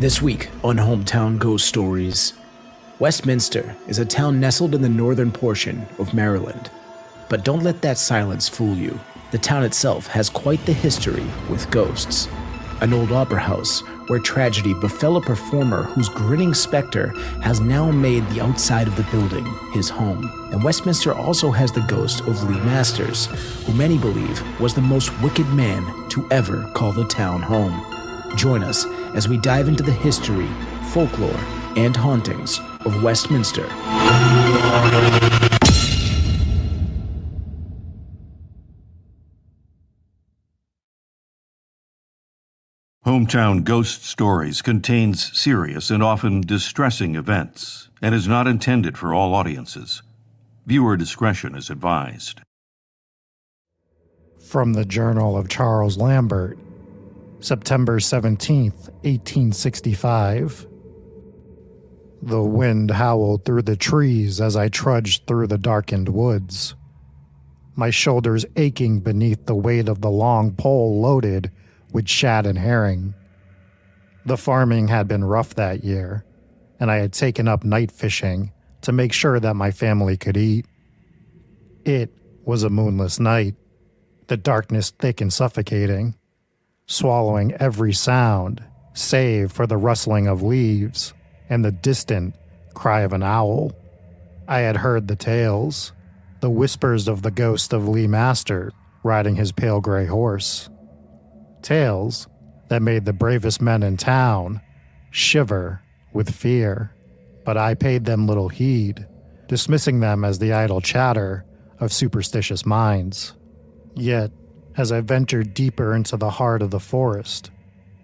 This week on Hometown Ghost Stories, Westminster is a town nestled in the northern portion of Maryland. But don't let that silence fool you. The town itself has quite the history with ghosts. An old opera house where tragedy befell a performer whose grinning specter has now made the outside of the building his home. And Westminster also has the ghost of Legh Masters, who many believe was the most wicked man to ever call the town home. Join us as we dive into the history, folklore, and hauntings of Westminster. Hometown Ghost Stories contains serious and often distressing events and is not intended for all audiences. Viewer discretion is advised. From the Journal of Charles Lambert, September 17th, 1865. The wind howled through the trees as I trudged through the darkened woods, my shoulders aching beneath the weight of the long pole loaded with shad and herring. The farming had been rough that year, and I had taken up night fishing to make sure that my family could eat. It was a moonless night, the darkness thick and suffocating, swallowing every sound save for the rustling of leaves and the distant cry of an owl. I had heard the tales, the whispers of the ghost of Legh Masters riding his pale gray horse. Tales that made the bravest men in town shiver with fear, but I paid them little heed, dismissing them as the idle chatter of superstitious minds. Yet, as I ventured deeper into the heart of the forest,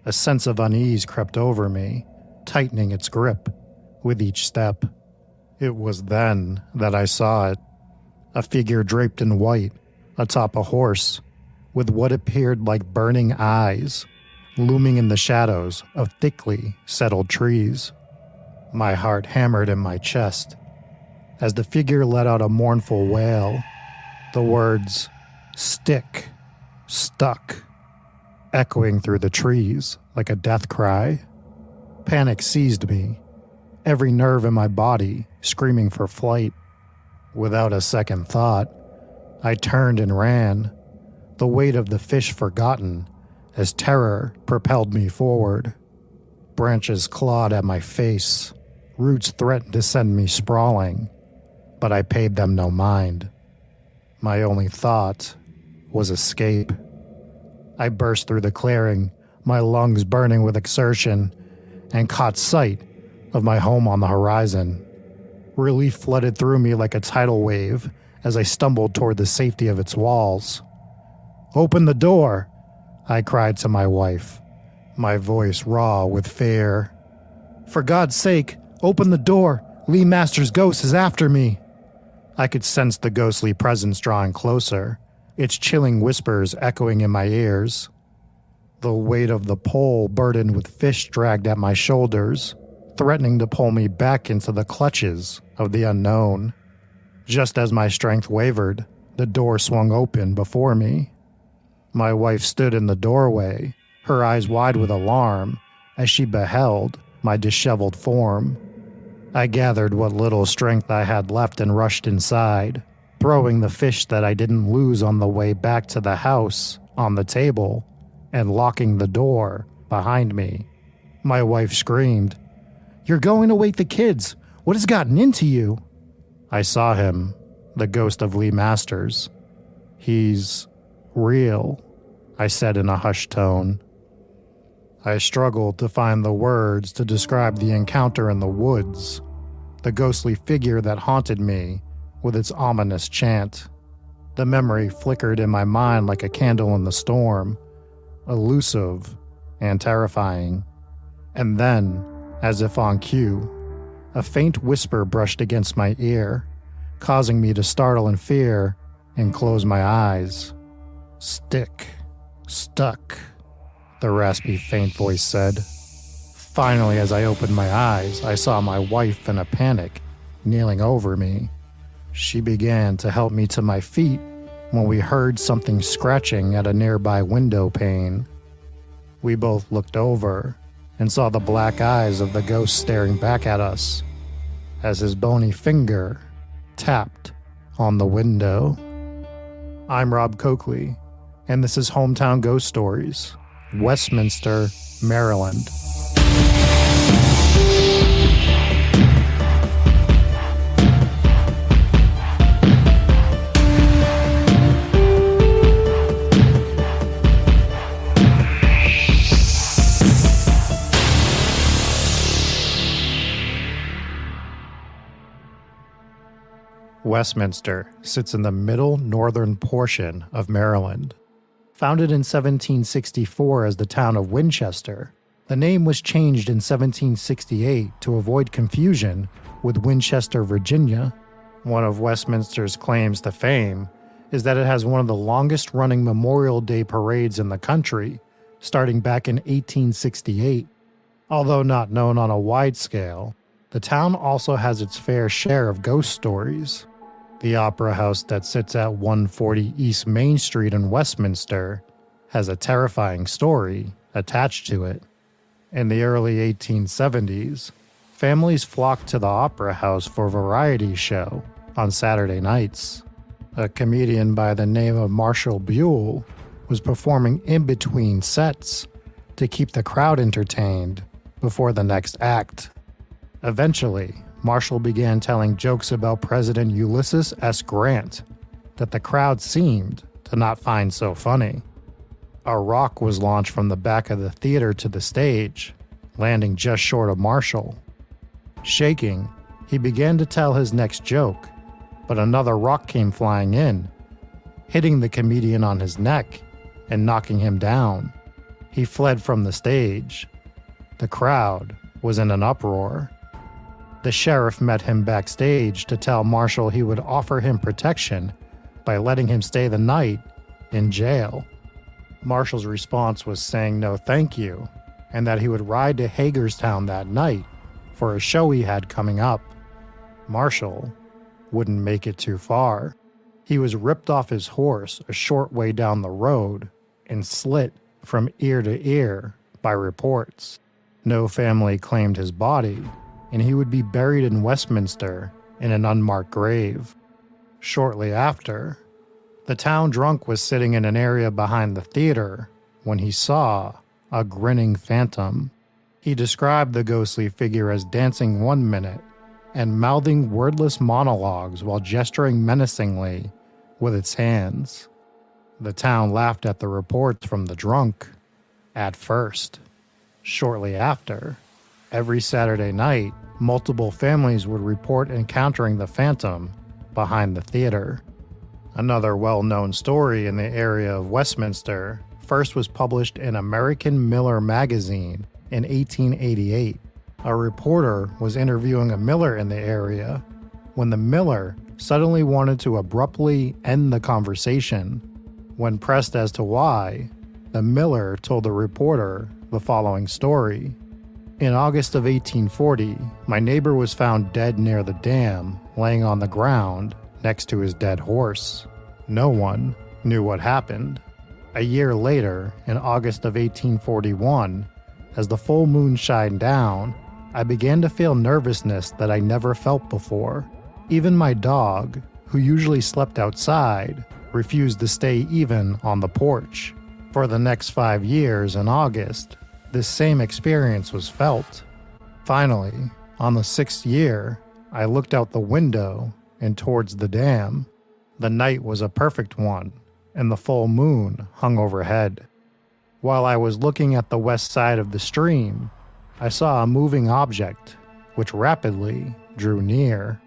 a sense of unease crept over me, tightening its grip with each step. It was then that I saw it, a figure draped in white atop a horse, with what appeared like burning eyes looming in the shadows of thickly settled trees. My heart hammered in my chest as the figure let out a mournful wail, the words, "Stick, stuck," echoing through the trees like a death cry. Panic seized me, every nerve in my body screaming for flight. Without a second thought, I turned and ran, the weight of the fish forgotten as terror propelled me forward. Branches clawed at my face, roots threatened to send me sprawling, but I paid them no mind. My only thought was escape. I burst through the clearing, my lungs burning with exertion, and caught sight of my home on the horizon. Relief flooded through me like a tidal wave as I stumbled toward the safety of its walls. "Open the door," I cried to my wife, my voice raw with fear. "For God's sake, open the door. Legh Masters' ghost is after me." I could sense the ghostly presence drawing closer, its chilling whispers echoing in my ears. The weight of the pole burdened with fish dragged at my shoulders, threatening to pull me back into the clutches of the unknown. Just as my strength wavered, the door swung open before me. My wife stood in the doorway, her eyes wide with alarm as she beheld my disheveled form. I gathered what little strength I had left and rushed inside, throwing the fish that I didn't lose on the way back to the house on the table and locking the door behind me. My wife screamed, "You're going to wake the kids. What has gotten into you?" I saw him, the ghost of Legh Masters. "He's real," I said in a hushed tone. I struggled to find the words to describe the encounter in the woods, the ghostly figure that haunted me with its ominous chant. The memory flickered in my mind like a candle in the storm, elusive and terrifying. And then, as if on cue, a faint whisper brushed against my ear, causing me to startle in fear and close my eyes. "Stick, stuck," the raspy, faint voice said. Finally, as I opened my eyes, I saw my wife in a panic, kneeling over me. She began to help me to my feet when we heard something scratching at a nearby window pane. We both looked over and saw the black eyes of the ghost staring back at us as his bony finger tapped on the window. I'm Rob Coakley, and this is Hometown Ghost Stories, Westminster, Maryland. Westminster sits in the middle northern portion of Maryland. Founded in 1764 as the town of Winchester, the name was changed in 1768 to avoid confusion with Winchester, Virginia. One of Westminster's claims to fame is that it has one of the longest-running Memorial Day parades in the country, starting back in 1868. Although not known on a wide scale, the town also has its fair share of ghost stories. The Opera House that sits at 140 East Main Street in Westminster has a terrifying story attached to it. In the early 1870s, families flocked to the Opera House for a variety show on Saturday nights. A comedian by the name of Marshall Buell was performing in between sets to keep the crowd entertained before the next act. Eventually, Marshall began telling jokes about President Ulysses S. Grant that the crowd seemed to not find so funny. A rock was launched from the back of the theater to the stage, landing just short of Marshall. Shaking, he began to tell his next joke, but another rock came flying in, hitting the comedian on his neck and knocking him down. He fled from the stage. The crowd was in an uproar. The sheriff met him backstage to tell Marshall he would offer him protection by letting him stay the night in jail. Marshall's response was saying no thank you, and that he would ride to Hagerstown that night for a show he had coming up. Marshall wouldn't make it too far. He was ripped off his horse a short way down the road and slit from ear to ear by reports. No family claimed his body, and he would be buried in Westminster in an unmarked grave. Shortly after, the town drunk was sitting in an area behind the theater when he saw a grinning phantom. He described the ghostly figure as dancing 1 minute and mouthing wordless monologues while gesturing menacingly with its hands. The town laughed at the reports from the drunk at first. Shortly after, every Saturday night, multiple families would report encountering the phantom behind the theater. Another well-known story in the area of Westminster first was published in American Miller magazine in 1888. A reporter was interviewing a miller in the area when the miller suddenly wanted to abruptly end the conversation. When pressed as to why, the miller told the reporter the following story. In August of 1840, my neighbor was found dead near the dam, laying on the ground next to his dead horse. No one knew what happened. A year later, in August of 1841, as the full moon shined down, I began to feel nervousness that I never felt before. Even my dog, who usually slept outside, refused to stay even on the porch. For the next 5 years in August, this same experience was felt. Finally, on the 6th year, I looked out the window and towards the dam. The night was a perfect one, and the full moon hung overhead. While I was looking at the west side of the stream, I saw a moving object, which rapidly drew near.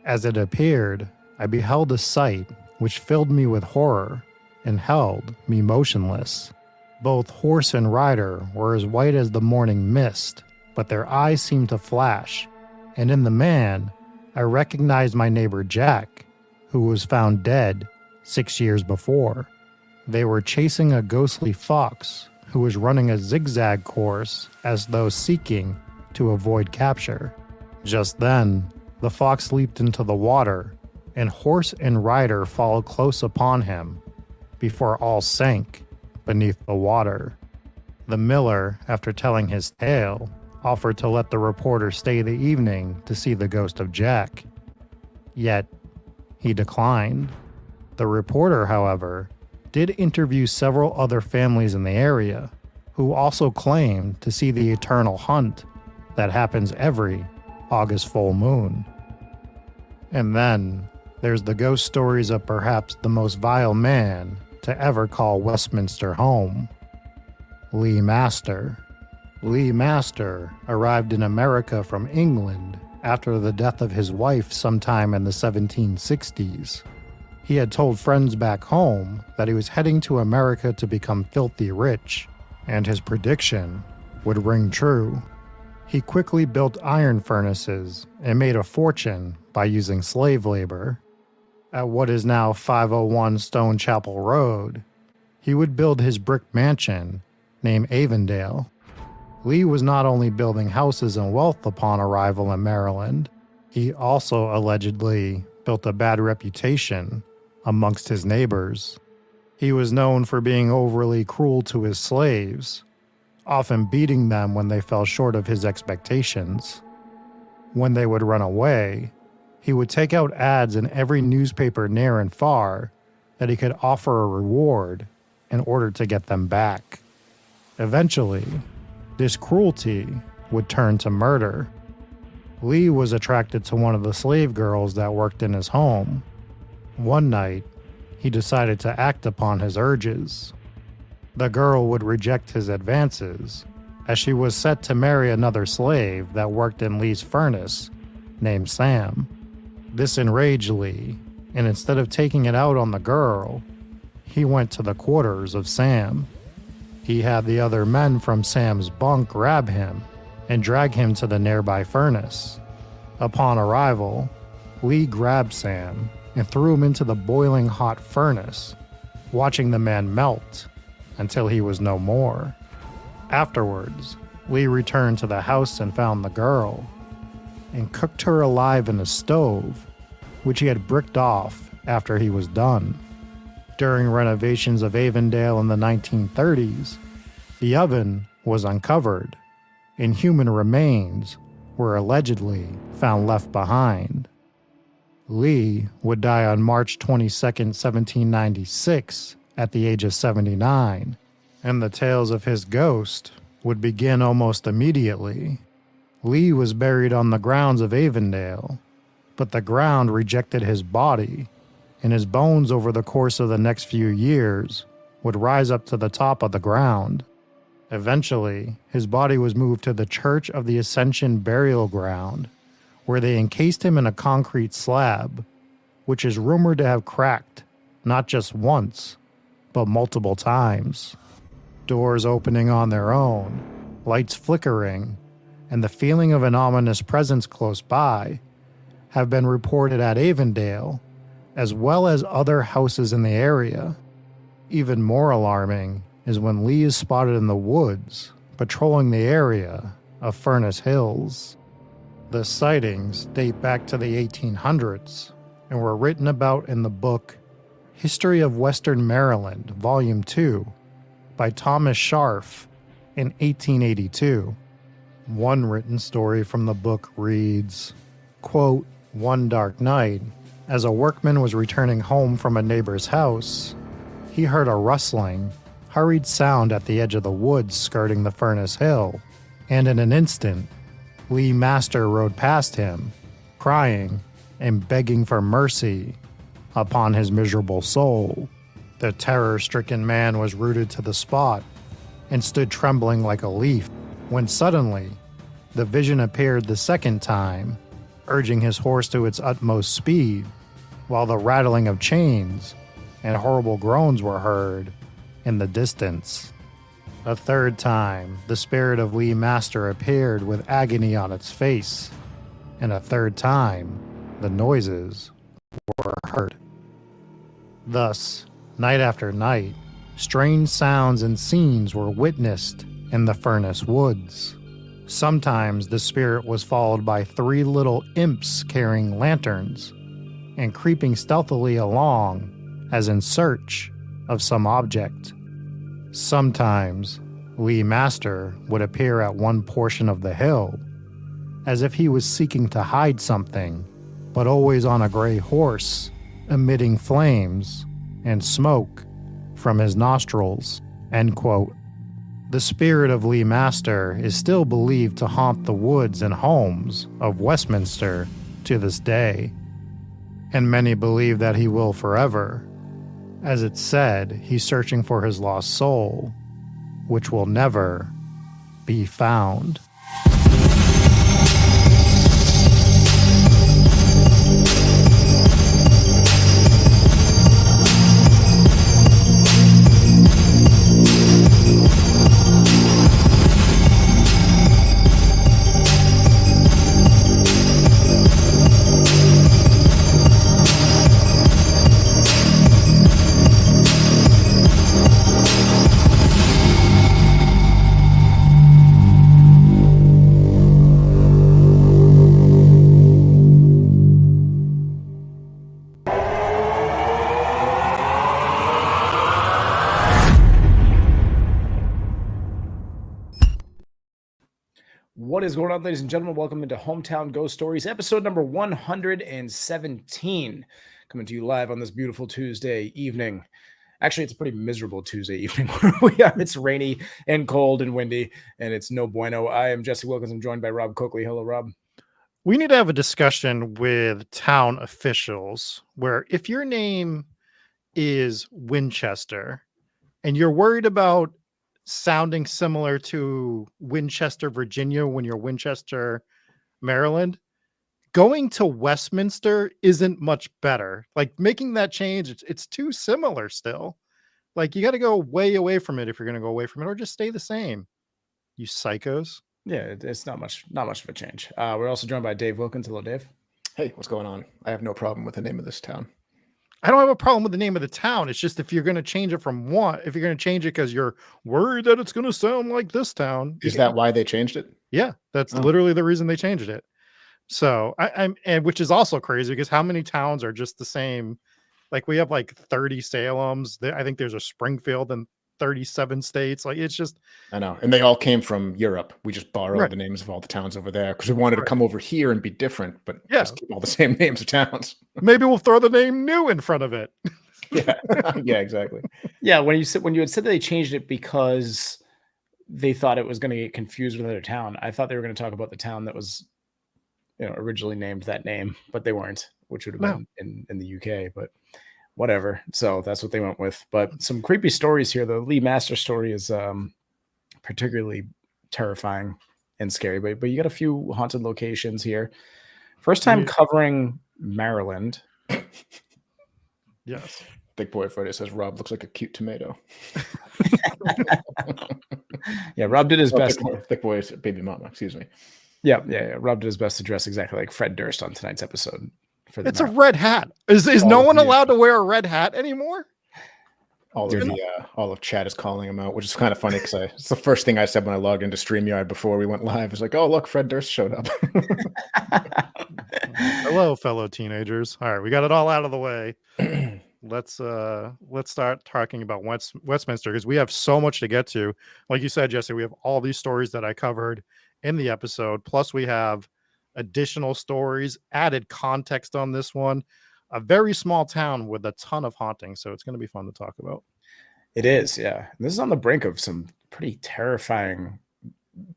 As it appeared, I beheld a sight which filled me with horror and held me motionless. Both horse and rider were as white as the morning mist, but their eyes seemed to flash, and in the man, I recognized my neighbor Jack, who was found dead 6 years before. They were chasing a ghostly fox who was running a zigzag course as though seeking to avoid capture. Just then, the fox leaped into the water, and horse and rider followed close upon him before all sank beneath the water. The miller, after telling his tale, offered to let the reporter stay the evening to see the ghost of Jack. Yet, he declined. The reporter, however, did interview several other families in the area who also claimed to see the eternal hunt that happens every August full moon. And then there's the ghost stories of perhaps the most vile man to ever call Westminster home, Legh Master. Legh Master arrived in America from England after the death of his wife sometime in the 1760s. He had told friends back home that he was heading to America to become filthy rich, and his prediction would ring true. He quickly built iron furnaces and made a fortune by using slave labor. At what is now 501 Stone Chapel Road, he would build his brick mansion named Avondale. Legh was not only building houses and wealth upon arrival in Maryland, he also allegedly built a bad reputation amongst his neighbors. He was known for being overly cruel to his slaves, often beating them when they fell short of his expectations. When they would run away, he would take out ads in every newspaper near and far that he could offer a reward in order to get them back. Eventually, this cruelty would turn to murder. Legh was attracted to one of the slave girls that worked in his home. One night, he decided to act upon his urges. The girl would reject his advances, as she was set to marry another slave that worked in Legh's furnace, named Sam. This enraged Legh, and instead of taking it out on the girl, he went to the quarters of Sam. He had the other men from Sam's bunk grab him and drag him to the nearby furnace. Upon arrival, Legh grabbed Sam and threw him into the boiling hot furnace, watching the man melt until he was no more. Afterwards, Legh returned to the house and found the girl, and cooked her alive in a stove, which he had bricked off after he was done. During renovations of Avondale in the 1930s, the oven was uncovered, and human remains were allegedly found left behind. Legh would die on March 22, 1796, at the age of 79, and the tales of his ghost would begin almost immediately. Legh was buried on the grounds of Avondale, but the ground rejected his body, and his bones over the course of the next few years would rise up to the top of the ground. Eventually, his body was moved to the Church of the Ascension burial ground, where they encased him in a concrete slab, which is rumored to have cracked not just once, but multiple times. Doors opening on their own, lights flickering, and the feeling of an ominous presence close by have been reported at Avondale, as well as other houses in the area. Even more alarming is when Legh is spotted in the woods, patrolling the area of Furnace Hills. The sightings date back to the 1800s and were written about in the book History of Western Maryland, Volume 2, by Thomas Scharf in 1882. One written story from the book reads, quote, "One dark night, as a workman was returning home from a neighbor's house, he heard a rustling, hurried sound at the edge of the woods skirting the Furnace Hill, and in an instant, Legh Master rode past him, crying and begging for mercy upon his miserable soul. The terror-stricken man was rooted to the spot and stood trembling like a leaf, when suddenly the vision appeared the second time, urging his horse to its utmost speed, while the rattling of chains and horrible groans were heard in the distance. A third time, the spirit of Legh Master appeared with agony on its face, and a third time, the noises were heard. Thus, night after night, strange sounds and scenes were witnessed in the Furnace Woods. Sometimes the spirit was followed by 3 little imps carrying lanterns and creeping stealthily along as in search of some object. Sometimes Legh Master would appear at one portion of the hill, as if he was seeking to hide something, but always on a gray horse, emitting flames and smoke from his nostrils, end quote. The spirit of Legh Master is still believed to haunt the woods and homes of Westminster to this day, and many believe that he will forever. As it's said, he's searching for his lost soul, which will never be found. What is going on, ladies and gentlemen? Welcome into Hometown Ghost Stories, episode number 117. Coming to you live on this beautiful Tuesday evening. Actually, it's a pretty miserable Tuesday evening where we are. It's rainy and cold and windy, and it's no bueno. I am Jesse Wilkins. I'm joined by Rob Coakley. Hello, Rob. We need to have a discussion with town officials where if your name is Winchester and you're worried about sounding similar to Winchester, Virginia, when you're Winchester, Maryland, going to Westminster isn't much better. Like making that change, it's too similar still. Like you got to go way away from it if you're going to go away from it, or just stay the same. You psychos. Yeah, it's not much of a change. We're also joined by Dave Wilkins. Hello, Dave. Hey, what's going on? I have no problem with the name of this town. I don't have a problem with the name of the town. It's just if you're going to change it from one, if you're going to change it because you're worried that it's going to sound like this town. Is that why they changed it? Yeah, that's literally the reason they changed it. So and which is also crazy because how many towns are just the same? Like we have like 30 Salems. I think there's a Springfield in 37 states. Like it's just. I know. And they all came from Europe. We just borrowed the names of all the towns over there because we wanted to come over here and be different, but just keep all the same names of towns. Maybe we'll throw the name New in front of it. Yeah. Yeah, exactly. Yeah, when you had said that they changed it because they thought it was going to get confused with another town, I thought they were going to talk about the town that was, originally named that name, but they weren't, which would have been in the UK, but whatever. So that's what they went with. But some creepy stories here. The Legh Masters story is particularly terrifying and scary, but you got a few haunted locations here. First time covering Maryland. Yes. Big Boy Friday says Rob looks like a cute tomato. Yeah, Rob did his best. Thick Boy's baby mama, excuse me. Yeah. Rob did his best to dress exactly like Fred Durst on tonight's episode. It's a red hat. Is no one allowed to wear a red hat anymore? All of chat is calling him out, which is kind of funny because it's the first thing I said when I logged into StreamYard before we went live. It's like, oh look, Fred Durst showed up. Hello, fellow teenagers. All right, we got it all out of the way. Let's start talking about Westminster because we have so much to get to. Like you said, Jesse, we have all these stories that I covered in the episode. Plus, we have additional stories, added context on this one. A very small town with a ton of hauntings, so it's going to be fun to talk about. It is, yeah. This is on the brink of some pretty terrifying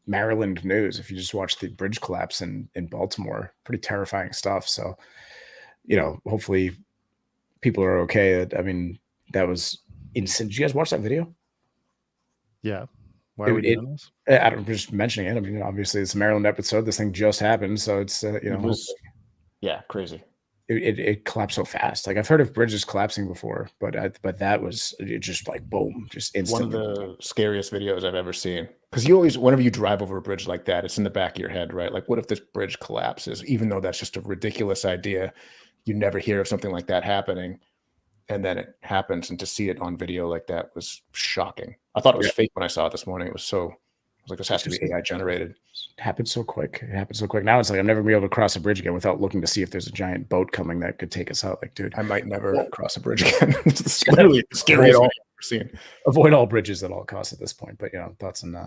Maryland news. If you just watch the bridge collapse in Baltimore, pretty terrifying stuff. So, hopefully people are okay. I mean, that was insane. Did you guys watch that video? Yeah. Why are we doing this? I'm just mentioning it. I mean, obviously it's a Maryland episode. This thing just happened, so it's it was, crazy. It collapsed so fast. Like I've heard of bridges collapsing before, but that was just like boom, just instantly. One of the scariest videos I've ever seen. Because you always, whenever you drive over a bridge like that, it's in the back of your head, right? Like, what if this bridge collapses? Even though that's just a ridiculous idea, you never hear of something like that happening, and then it happens. And to see it on video like that was shocking. I thought it was fake when I saw it this morning. It was so was like, this has to be AI generated. It happened so quick. It happened so quick. Now it's like I'm never gonna be able to cross a bridge again without looking to see if there's a giant boat coming that could take us out. Like, dude, I might never cross a bridge again. It's literally the scariest thing I've ever seen. Avoid all bridges at all costs at this point. But thoughts and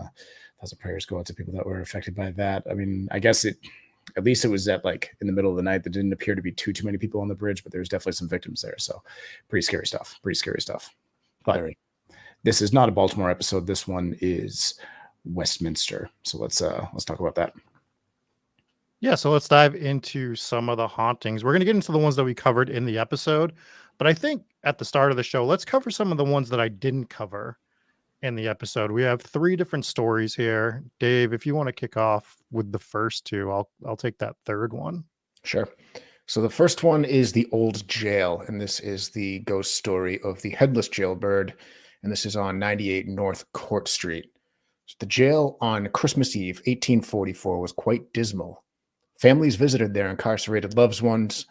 prayers go out to people that were affected by that. I mean, I guess at least it was at like in the middle of the night. There didn't appear to be too many people on the bridge, but there's definitely some victims there. So pretty scary stuff. But this is not a Baltimore episode. This one is Westminster. So let's talk about that. Yeah, so let's dive into some of the hauntings. We're going to get into the ones that we covered in the episode, but I think at the start of the show, let's cover some of the ones that I didn't cover in the episode. We have 3 different stories here. Dave, if you want to kick off with the first 2, I'll take that third one. Sure. So the first one is the old jail, and this is the ghost story of the headless jailbird, and this is on 98 North Court Street. So the jail on Christmas Eve, 1844, was quite dismal. Families visited their incarcerated loved ones,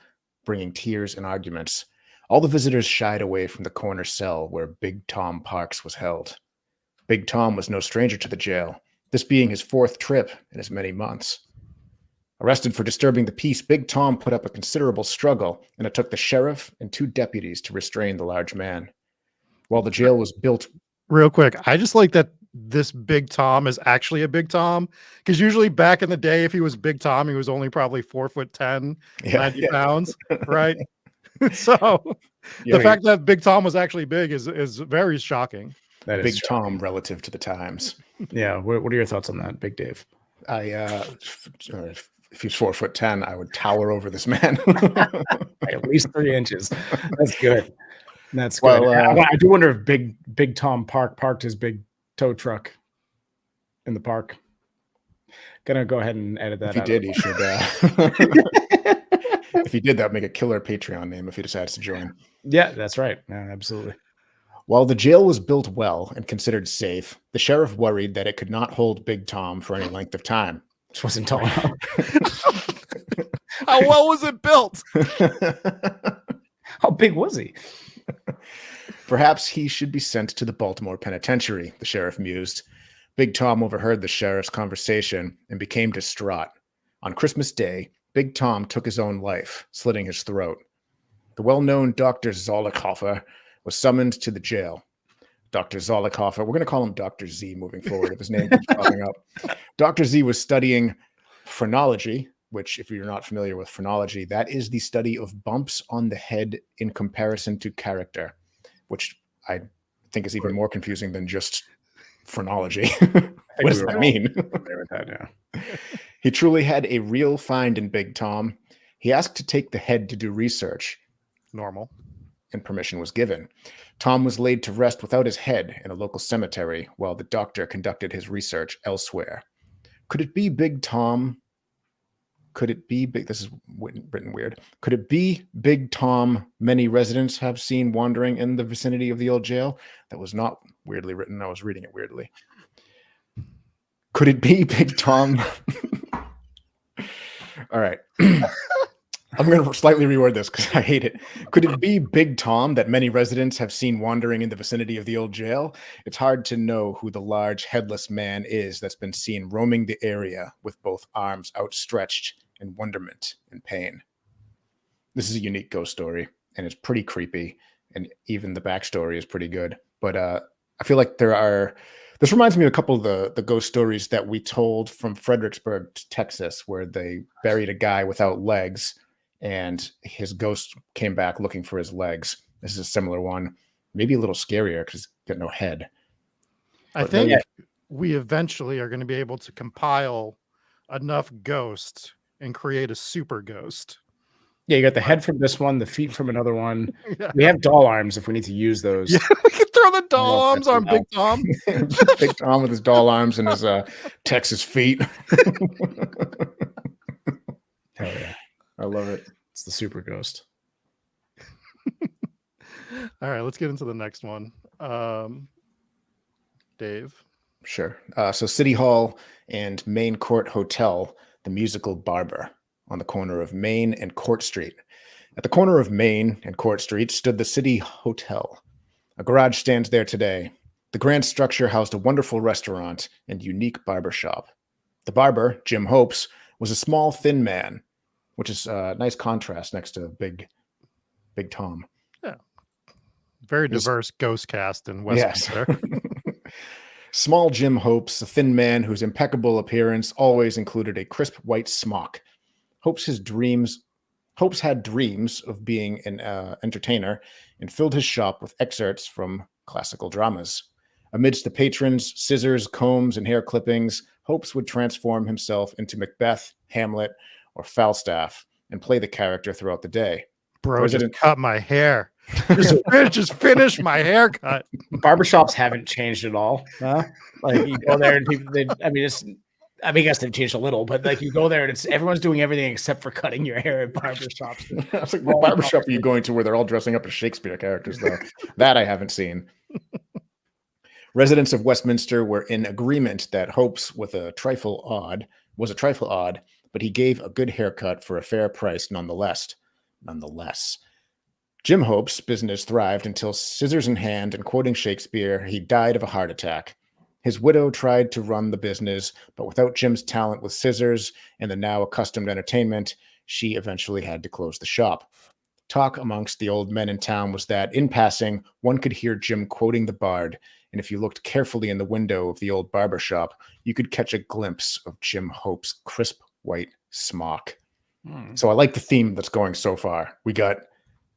bringing tears and arguments. All the visitors shied away from the corner cell where Big Tom Parks was held. Big Tom was no stranger to the jail, this being his 4th trip in as many months. Arrested for disturbing the peace, Big Tom put up a considerable struggle, and it took the sheriff and 2 deputies to restrain the large man. While the jail was built... Real quick, I just like that this Big Tom is actually a Big Tom, because usually back in the day, if he was Big Tom, he was only probably 4'10", 90 pounds, right? So the fact that Big Tom was actually big is very shocking. That is Big Tom relative to the times. Yeah. What are your thoughts on that, Big Dave? If he's 4'10", I would tower over this man. At least 3 inches. That's good. That's good. Well, I do wonder if Big Tom parked his big tow truck in the park. Gonna go ahead and edit that. If he did, he should. If he did, that'd make a killer Patreon name if he decides to join. Yeah, that's right. Yeah, absolutely. While the jail was built well and considered safe, the sheriff worried that it could not hold Big Tom for any length of time. This wasn't tall enough. How well was it built? How big was he? Perhaps he should be sent to the Baltimore Penitentiary, the sheriff mused. Big Tom overheard the sheriff's conversation and became distraught. On Christmas Day, Big Tom took his own life, slitting his throat. The well-known Dr. Zollickhofer was summoned to the jail. Dr. Zollickhofer, we're going to call him Dr. Z moving forward if his name keeps popping up. Dr. Z was studying phrenology, which, if you're not familiar with phrenology, that is the study of bumps on the head in comparison to character, which I think is even more confusing than just phrenology. What does that mean? He truly had a real find in Big Tom. He asked to take the head to do research. Normal. And permission was given. Tom was laid to rest without his head in a local cemetery while the doctor conducted his research elsewhere. Could it be Big Tom? Could it be big? This is written weird. Could it be Big Tom many residents have seen wandering in the vicinity of the old jail? That was not weirdly written. I was reading it weirdly. Could it be Big Tom? All right. I'm going to slightly reword this because I hate it. Could it be Big Tom that many residents have seen wandering in the vicinity of the old jail? It's hard to know who the large headless man is that's been seen roaming the area with both arms outstretched in wonderment and pain. This is a unique ghost story, and it's pretty creepy, and even the backstory is pretty good. But I feel like this reminds me of a couple of the ghost stories that we told from Fredericksburg, Texas, where they buried a guy without legs, and his ghost came back looking for his legs. This is a similar one, maybe a little scarier because he's got no head. I think we eventually are going to be able to compile enough ghosts and create a super ghost. Yeah, you got the head from this one, the feet from another one. Yeah. We have doll arms if we need to use those. Yeah, we can throw the doll arms on Big Tom. Big Tom with his doll arms and his Texas feet. Hell yeah. I love it. It's the super ghost. All right, let's get into the next one. Dave. Sure. So City Hall and Main Court Hotel, the musical Barber, on the corner of Main and Court Street. At the corner of Main and Court Street stood the City Hotel. A garage stands there today. The grand structure housed a wonderful restaurant and unique barber shop. The barber, Jim Hopes, was a small, thin man, which is a nice contrast next to Big Tom. Yeah. Very Just- diverse ghost cast in Yes. Westminster. Small Jim Hopes, a thin man whose impeccable appearance always included a crisp white smock. Hopes had dreams of being an entertainer and filled his shop with excerpts from classical dramas. Amidst the patrons, scissors, combs, and hair clippings, Hopes would transform himself into Macbeth, Hamlet, or Falstaff and play the character throughout the day. Bro, President- just cut my hair. Just finish my haircut. Barbershops haven't changed at all. Huh? Like you go there and people, I guess they've changed a little, but like you go there and everyone's doing everything except for cutting your hair at barbershops. I was like, what barbershop are you going to where they're all dressing up as Shakespeare characters, though? That I haven't seen. Residents of Westminster were in agreement that Hopes was a trifle odd, but he gave a good haircut for a fair price nonetheless. Jim Hopes' business thrived until, scissors in hand and quoting Shakespeare, he died of a heart attack. His widow tried to run the business, but without Jim's talent with scissors and the now accustomed entertainment, she eventually had to close the shop. Talk amongst the old men in town was that, in passing, one could hear Jim quoting the bard, and if you looked carefully in the window of the old barber shop, you could catch a glimpse of Jim Hope's crisp white smock. So I like the theme that's going so far. We got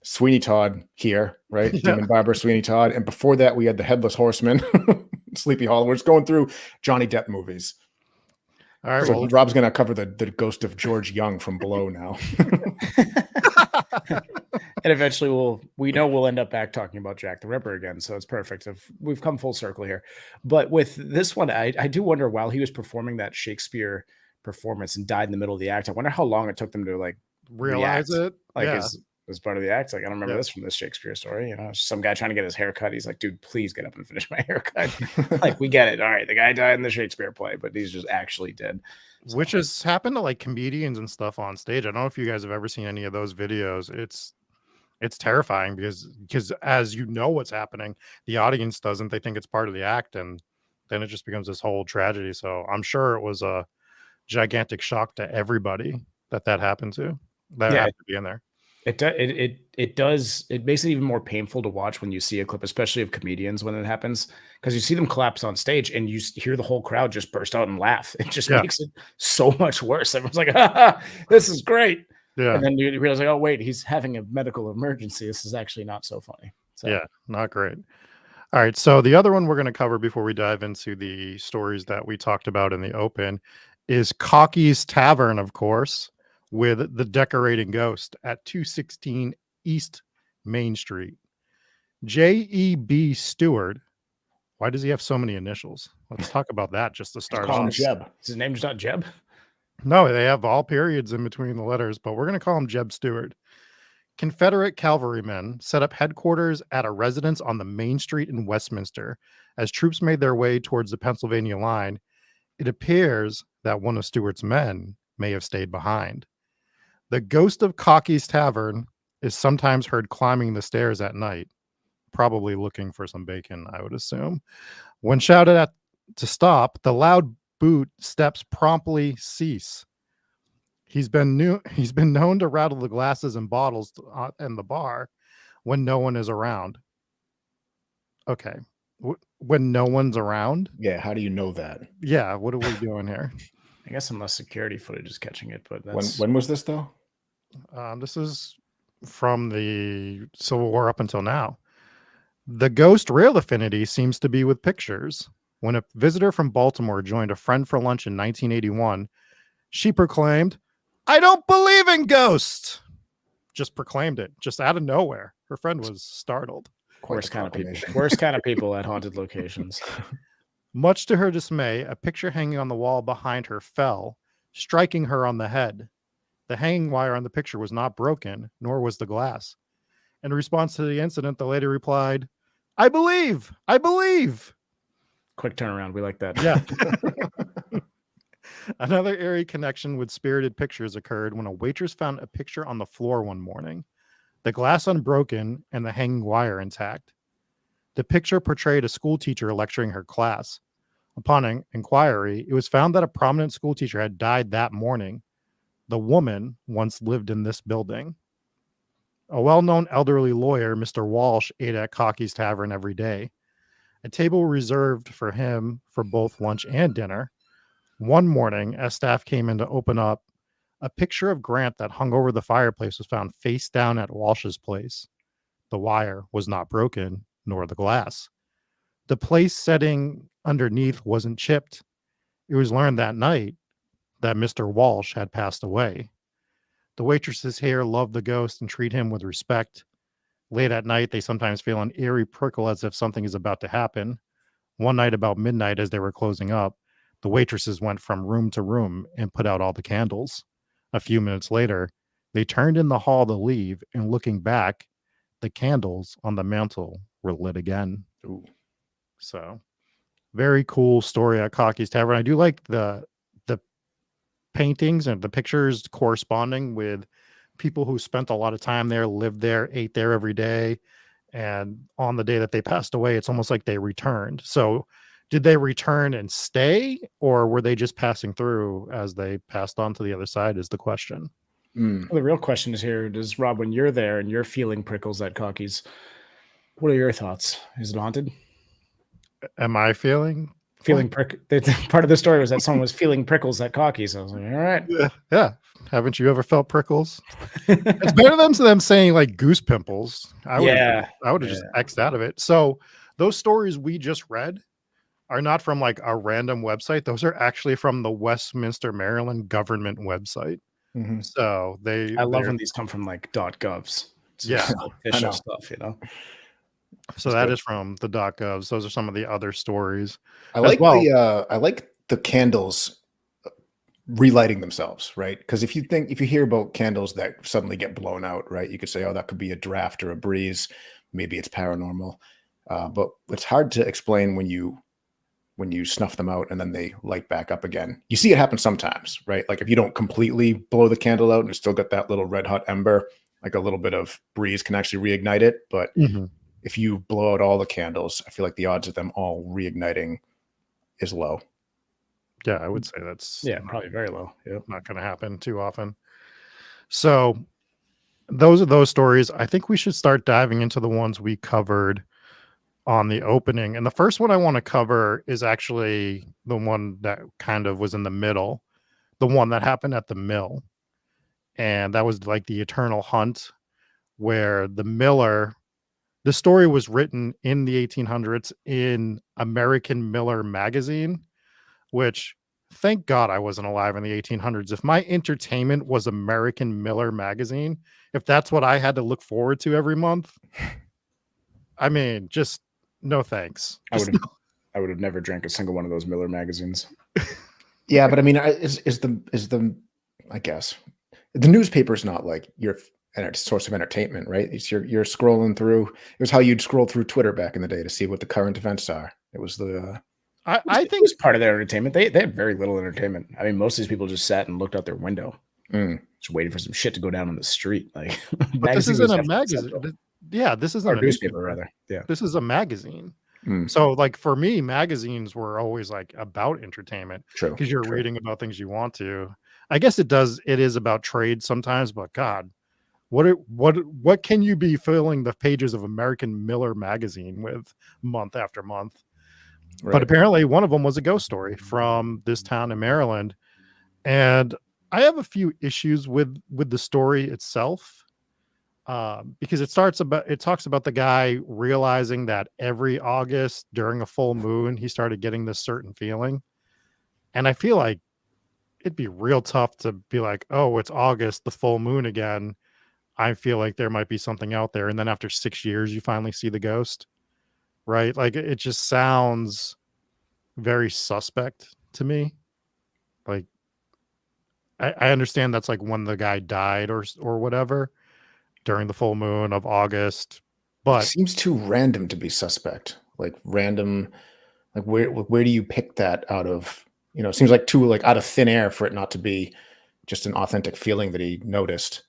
Sweeney Todd here, right? Demon Barber, Sweeney Todd. And before that, we had the Headless Horseman, Sleepy Hollow. We're just going through Johnny Depp movies. All right. So Well, Rob's going to cover the ghost of George Young from Below now. And eventually we'll end up back talking about Jack the Ripper again. So it's perfect. We've come full circle here. But with this one, I do wonder, while he was performing that Shakespeare performance and died in the middle of the act, I wonder how long it took them to like realize react. it. Like Yeah. as part of the act. Like, I don't remember this from this Shakespeare story. You know, some guy trying to get his hair cut. He's like, dude, please get up and finish my haircut. Like, we get it. All right. The guy died in the Shakespeare play, but he's just actually dead. So, Which has happened to like comedians and stuff on stage. I don't know if you guys have ever seen any of those videos. It's terrifying because as you know what's happening, the audience doesn't. They think it's part of the act, and then it just becomes this whole tragedy. So I'm sure it was a gigantic shock to everybody that happened to. That had to be in there. It does. It makes it even more painful to watch when you see a clip, especially of comedians when it happens, because you see them collapse on stage and you hear the whole crowd just burst out and laugh. It just makes it so much worse. Everyone's like, this is great. Yeah. And then you realize, like, oh, wait, he's having a medical emergency. This is actually not so funny. So. Yeah, not great. All right. So the other one we're going to cover before we dive into the stories that we talked about in the open is Cocky's Tavern, of course, with the decorating ghost at 216 East Main Street. J.E.B. Stewart. Why does he have so many initials? Let's talk about that just to start Call him off. Jeb. Is his name just not Jeb? No, they have all periods in between the letters, but we're going to call him Jeb Stewart. Confederate cavalrymen set up headquarters at a residence on the main street in Westminster. As troops made their way towards the Pennsylvania line, it appears that one of Stewart's men may have stayed behind. The ghost of Cocky's Tavern is sometimes heard climbing the stairs at night, probably looking for some bacon, I would assume. When shouted at to stop, the loud boot steps promptly cease. He's been known to rattle the glasses and bottles in the bar when no one is around. Okay. When no one's around? Yeah, how do you know that? Yeah, what are we doing here? I guess unless security footage is catching it, but that's... When was this, though? This is from the Civil War up until now. The ghost real affinity seems to be with pictures. When a visitor from Baltimore joined a friend for lunch in 1981, she proclaimed, "I don't believe in ghosts." Just proclaimed it, just out of nowhere. Her friend was startled. Worst kind of people. Worst kind of people at haunted locations. Much to her dismay, a picture hanging on the wall behind her fell, striking her on the head. The hanging wire on the picture was not broken, nor was the glass. In response to the incident, the lady replied, "I believe. I believe." Quick turnaround. We like that. Yeah. Another eerie connection with spirited pictures occurred when a waitress found a picture on the floor one morning, the glass unbroken and the hanging wire intact. The picture portrayed a school teacher lecturing her class. Upon inquiry, it was found that a prominent school teacher had died that morning. The woman once lived in this building. A well-known elderly lawyer, Mr. Walsh, ate at Cocky's Tavern every day. A table reserved for him for both lunch and dinner. One morning, as staff came in to open up, a picture of Grant that hung over the fireplace was found face down at Walsh's place. The wire was not broken, nor the glass. The place setting underneath wasn't chipped. It was learned that night that Mr. Walsh had passed away. The waitresses here love the ghost and treat him with respect. Late at night, they sometimes feel an eerie prickle as if something is about to happen. One night about midnight, as they were closing up, the waitresses went from room to room and put out all the candles. A few minutes later, they turned in the hall to leave, and looking back, the candles on the mantle were lit again. Ooh. So, very cool story at Cocky's Tavern. I do like the paintings and the pictures corresponding with people who spent a lot of time there, lived there, ate there every day. And on the day that they passed away, it's almost like they returned. So did they return and stay, or were they just passing through as they passed on to the other side is the question. Well, the real question is here, does Rob, when you're there and you're feeling prickles at Cocky's, what are your thoughts? Is it haunted? Am I feeling Part of the story was that someone was feeling prickles at Cocky's. I was like, all right. Yeah. Haven't you ever felt prickles? It's better than them saying like goose pimples. I would have just X'd out of it. So those stories we just read are not from like a random website. Those are actually from the Westminster Maryland government website. Mm-hmm. So I love when these come from like .govs. It's official stuff, you know. So that is from the .govs. Those are some of the other stories. I like the candles relighting themselves, right? Because if you hear about candles that suddenly get blown out, right, you could say, oh, that could be a draft or a breeze. Maybe it's paranormal. But it's hard to explain when you snuff them out and then they light back up again. You see it happen sometimes, right? Like if you don't completely blow the candle out and you still got that little red hot ember, like a little bit of breeze can actually reignite it. But if you blow out all the candles, I feel like the odds of them all reigniting is low. Yeah, I would say that's probably very low. Yeah, not going to happen too often. So those are those stories. I think we should start diving into the ones we covered on the opening. And the first one I want to cover is actually the one that kind of was in the middle, the one that happened at the mill. And that was like the Eternal Hunt, where the story was written in the 1800s in American Miller magazine, which thank God I wasn't alive in the 1800s. If my entertainment was American Miller magazine, if that's what I had to look forward to every month, I mean, just no thanks. I would have never drank a single one of those Miller magazines. Yeah, but I mean, I guess the newspaper's not like your source of entertainment, right? It's you're scrolling through. It was how you'd scroll through Twitter back in the day to see what the current events are. It was I think it was part of their entertainment. They had very little entertainment. I mean, most of these people just sat and looked out their window, just waiting for some shit to go down on the street. Like, but this isn't a magazine. Yeah, this isn't a newspaper, rather. Yeah, this is a magazine. So, like for me, magazines were always like about entertainment, because you're reading about things you want to. I guess it is about trade sometimes, but God, what can you be filling the pages of American Miller magazine with month after month? Right. But apparently one of them was a ghost story from this town in Maryland. And I have a few issues with the story itself, because it talks about the guy realizing that every August during a full moon, he started getting this certain feeling. And I feel like it'd be real tough to be like, oh, it's August, the full moon again. I feel like there might be something out there. And then after 6 years, you finally see the ghost. Right? Like it just sounds very suspect to me. Like I understand that's like when the guy died or whatever during the full moon of August, but it seems too random to be suspect. Like random, like where do you pick that out of? You know, it seems like too like out of thin air for it not to be just an authentic feeling that he noticed.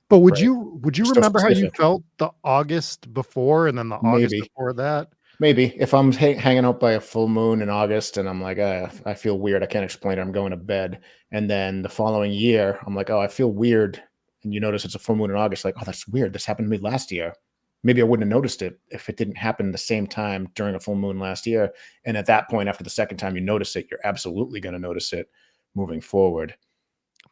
But would you remember how you felt the August before and then the August before that? Maybe if I'm hanging out by a full moon in August and I'm like, I feel weird. I can't explain it. I'm going to bed. And then the following year, I'm like, oh, I feel weird. And you notice it's a full moon in August. Like, oh, that's weird. This happened to me last year. Maybe I wouldn't have noticed it if it didn't happen the same time during a full moon last year. And at that point, after the second time you notice it, you're absolutely going to notice it moving forward.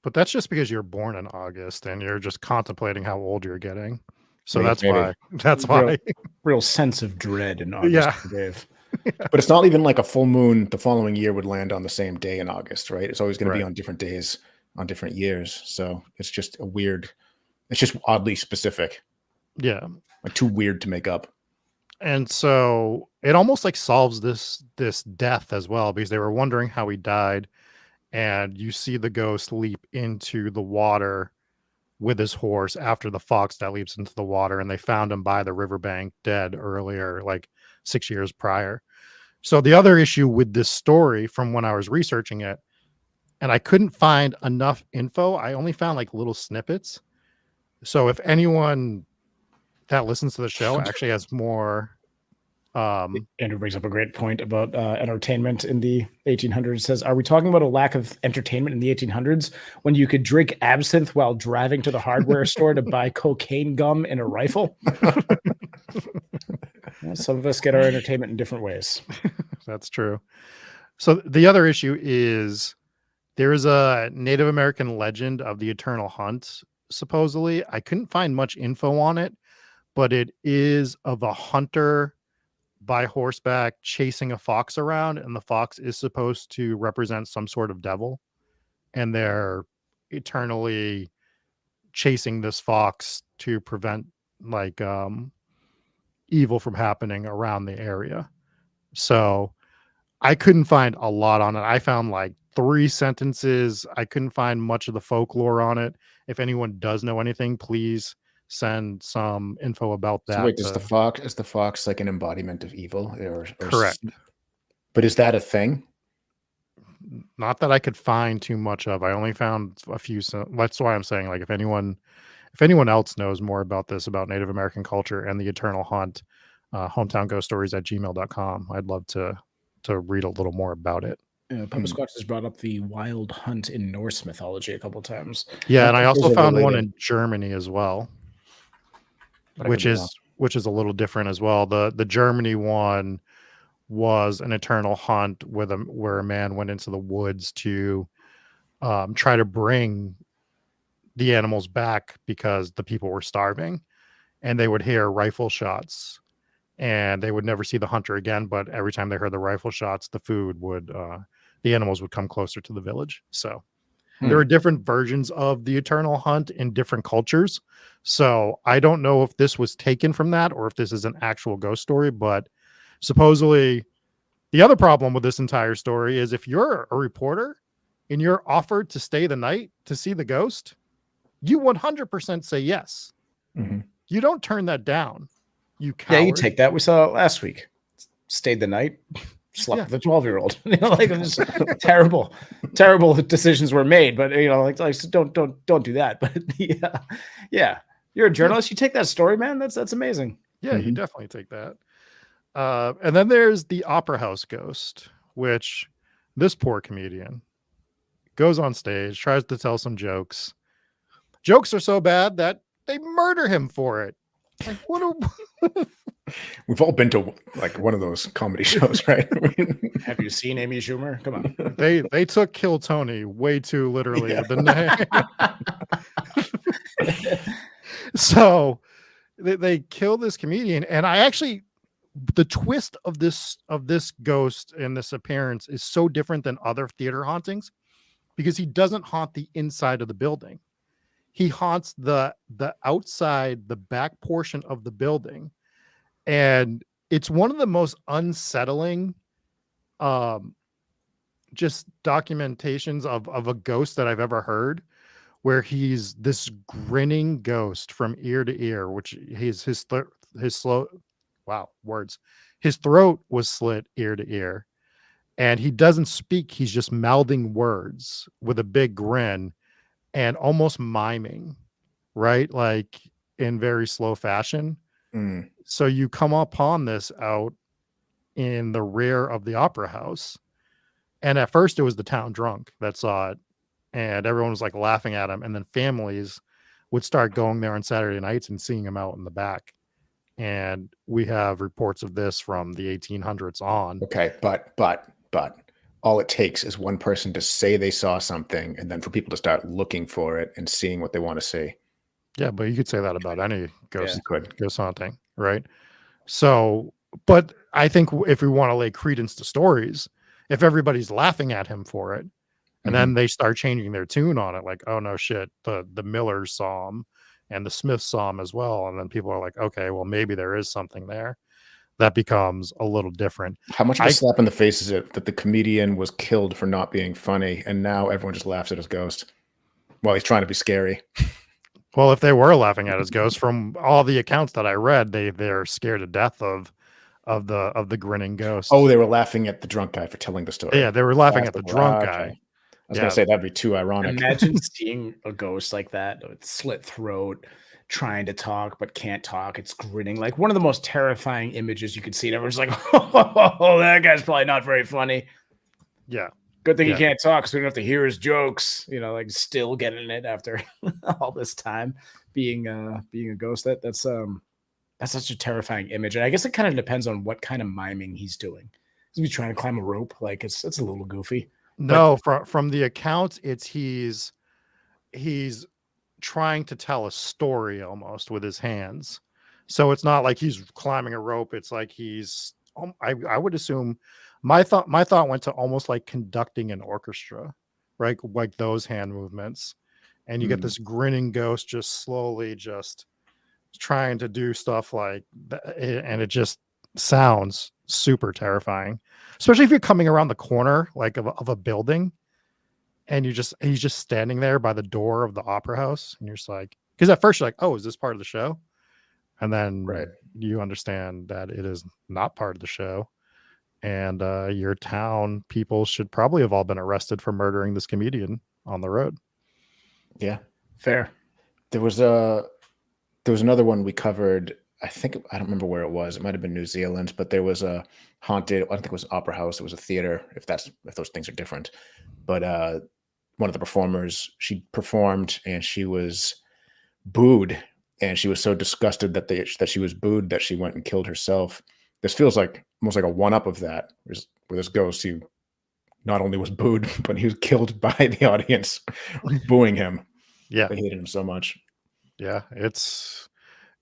But that's just because you're born in August and you're just contemplating how old you're getting. So Maybe. that's why. That's why. Real sense of dread in August, Yeah. Dave. But it's not even like a full moon the following year would land on the same day in August, right? It's always going to be Right. on different days on different years. So it's just it's just oddly specific, Yeah. like too weird to make up. And so it almost like solves this death as well, because they were wondering how he died, and you see the ghost leap into the water with his horse after the fox that leaps into the water, and they found him by the riverbank dead earlier, like 6 years prior. So the other issue with this story from when I was researching it, and I couldn't find enough info, I only found like little snippets. So if anyone that listens to the show actually has more Andrew brings up a great point about entertainment in the 1800s. Says, are we talking about a lack of entertainment in the 1800s when you could drink absinthe while driving to the hardware store to buy cocaine gum and a rifle? Well, some of us get our entertainment in different ways. That's true. So the other issue is there is a Native American legend of the Eternal Hunt. Supposedly, I couldn't find much info on it, but it is of a hunter by horseback chasing a fox around, and the fox is supposed to represent some sort of devil, and they're eternally chasing this fox to prevent like evil from happening around the area. So I couldn't find a lot on it. I found like 3 sentences. I couldn't find much of the folklore on it. If anyone does know anything, please send some info about that. So wait, is the fox like an embodiment of evil, or Correct? But is that a thing? Not that I could find too much of. I only found a few. That's why I'm saying, like, if anyone else knows more about this, about Native American culture and the Eternal Hunt, hometownghoststories@gmail.com. I'd love to read a little more about it. Papa Squatch has brought up the wild hunt in Norse mythology a couple times. Yeah, and I Those also are found one related. in Germany as well, But I which could be is a little different as well. The Germany one was an eternal hunt where a man went into the woods to try to bring the animals back because the people were starving, and they would hear rifle shots, and they would never see the hunter again. But every time they heard the rifle shots, the animals would come closer to the village. So there are different versions of the eternal hunt in different cultures. So I don't know if this was taken from that or if this is an actual ghost story, but supposedly the other problem with this entire story is if you're a reporter and you're offered to stay the night to see the ghost, you 100% say yes. Mm-hmm. You don't turn that down. You coward. Yeah, you take that. We saw it last week. Stayed the night, slept with a 12-year-old. Like, it was terrible decisions were made. But like don't do that. But yeah, you're a journalist. You take that story, man. That's amazing. Yeah, you definitely take that. And then there's the Opera House ghost, which this poor comedian goes on stage, tries to tell some jokes. Jokes are so bad that they murder him for it. Like, We've all been to like one of those comedy shows, right? Have you seen Amy Schumer? Come on. They took Kill Tony way too literally. So they kill this comedian, and the twist of this ghost and this appearance is so different than other theater hauntings because he doesn't haunt the inside of the building. He haunts the outside, the back portion of the building. And it's one of the most unsettling just documentations of a ghost that I've ever heard, where he's this grinning ghost from ear to ear, which his throat was slit ear to ear, and he doesn't speak. He's just mouthing words with a big grin and almost miming, right? Like in very slow fashion. So you come upon this out in the rear of the opera house. And at first it was the town drunk that saw it, and everyone was like laughing at him. And then families would start going there on Saturday nights and seeing him out in the back. And we have reports of this from the 1800s on. Okay, but all it takes is one person to say they saw something, and then for people to start looking for it and seeing what they want to see. Yeah, but you could say that about any ghost haunting, right? So, but I think if we want to lay credence to stories, if everybody's laughing at him for it, and then they start changing their tune on it, like, oh no shit, the Millers saw him and the Smiths saw him as well, and then people are like, okay, well maybe there is something there. That becomes a little different. How much of a slap in the face is it that the comedian was killed for not being funny, and now everyone just laughs at his ghost while he's trying to be scary? Well, if they were laughing at his ghost, from all the accounts that I read, they're scared to death of the grinning ghost. Oh, they were laughing at the drunk guy for telling the story. Yeah, they were laughing at the drunk guy. I was gonna say that'd be too ironic. Imagine seeing a ghost like that with slit throat, trying to talk but can't talk. It's grinning, like one of the most terrifying images you could see. And everyone's like, "Oh, that guy's probably not very funny." Yeah, good thing he can't talk, so we don't have to hear his jokes. You know, like still getting it after all this time being a ghost. That's such a terrifying image, and I guess it kind of depends on what kind of miming he's doing. Is he trying to climb a rope? Like it's a little goofy. No, from the accounts, it's he's trying to tell a story almost with his hands. So it's not like he's climbing a rope. It's like he's, I would assume, my thought went to almost like conducting an orchestra, right? Like those hand movements. And you get this grinning ghost just slowly just trying to do stuff like that, and it just sounds super terrifying, especially if you're coming around the corner like of a building, and he's just standing there by the door of the opera house, and you're just like, because at first you're like, oh, is this part of the show? And then you understand that it is not part of the show, and your town people should probably have all been arrested for murdering this comedian on the road. Yeah, fair. There was another one we covered. I don't remember where it was. It might have been New Zealand, but there was a haunted, I don't think it was an opera house. It was a theater, if those things are different. But one of the performers, she performed and she was booed, and she was so disgusted that she was booed that she went and killed herself. This feels like almost like a one-up of that, with this ghost who not only was booed, but he was killed by the audience booing him. Yeah. They hated him so much. Yeah,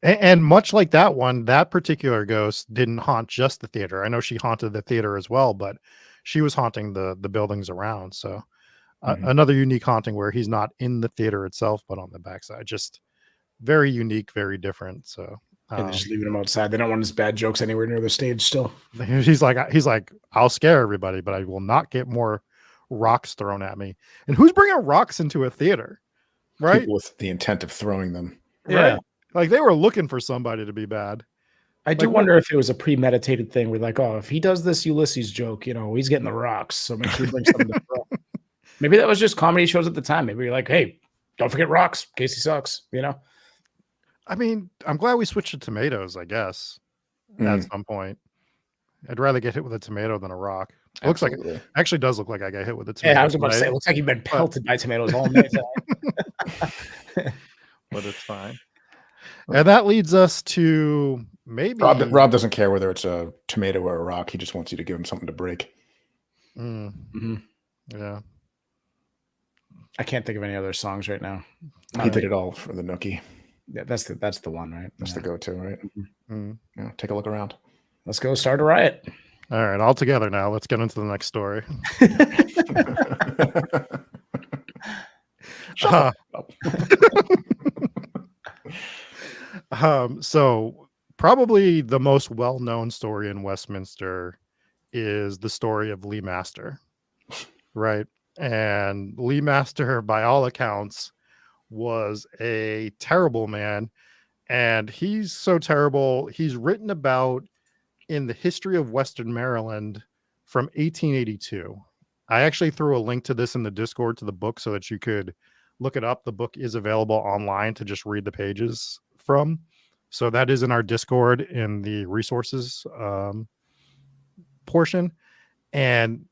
and much like that one, that particular ghost didn't haunt just the theater. I know she haunted the theater as well, but she was haunting the buildings around. So another unique haunting where he's not in the theater itself, but on the backside. Just very unique, very different. So they're just leaving him outside. They don't want his bad jokes anywhere near the stage still. He's like, I'll scare everybody, but I will not get more rocks thrown at me. And who's bringing rocks into a theater? Right? People with the intent of throwing them. Yeah. Right. Like they were looking for somebody to be bad. I do wonder if it was a premeditated thing where like, oh, if he does this Ulysses joke, he's getting the rocks. So make sure he brings something to throw. Maybe that was just comedy shows at the time. Maybe you're like, hey, don't forget rocks in case he sucks, I mean, I'm glad we switched to tomatoes, I guess, at some point. I'd rather get hit with a tomato than a rock. It looks like it actually does look like I got hit with a tomato. Yeah, I was about to say, it looks like you've been pelted by tomatoes all night. But it's fine. And that leads us to maybe Rob doesn't care whether it's a tomato or a rock. He just wants you to give him something to break. Yeah. I can't think of any other songs right now. He did it all for the Nookie. Yeah, that's the one, right? That's the go-to, right? Yeah, take a look around. Let's go start a riot. All right, all together now. Let's get into the next story. Shut up. So probably the most well-known story in Westminster is the story of Legh Master, right? And Legh Master, by all accounts, was a terrible man, and he's so terrible. He's written about in the history of Western Maryland from 1882. I actually threw a link to this in the Discord to the book so that you could look it up. The book is available online to just read the pages from. So that is in our Discord in the resources portion, and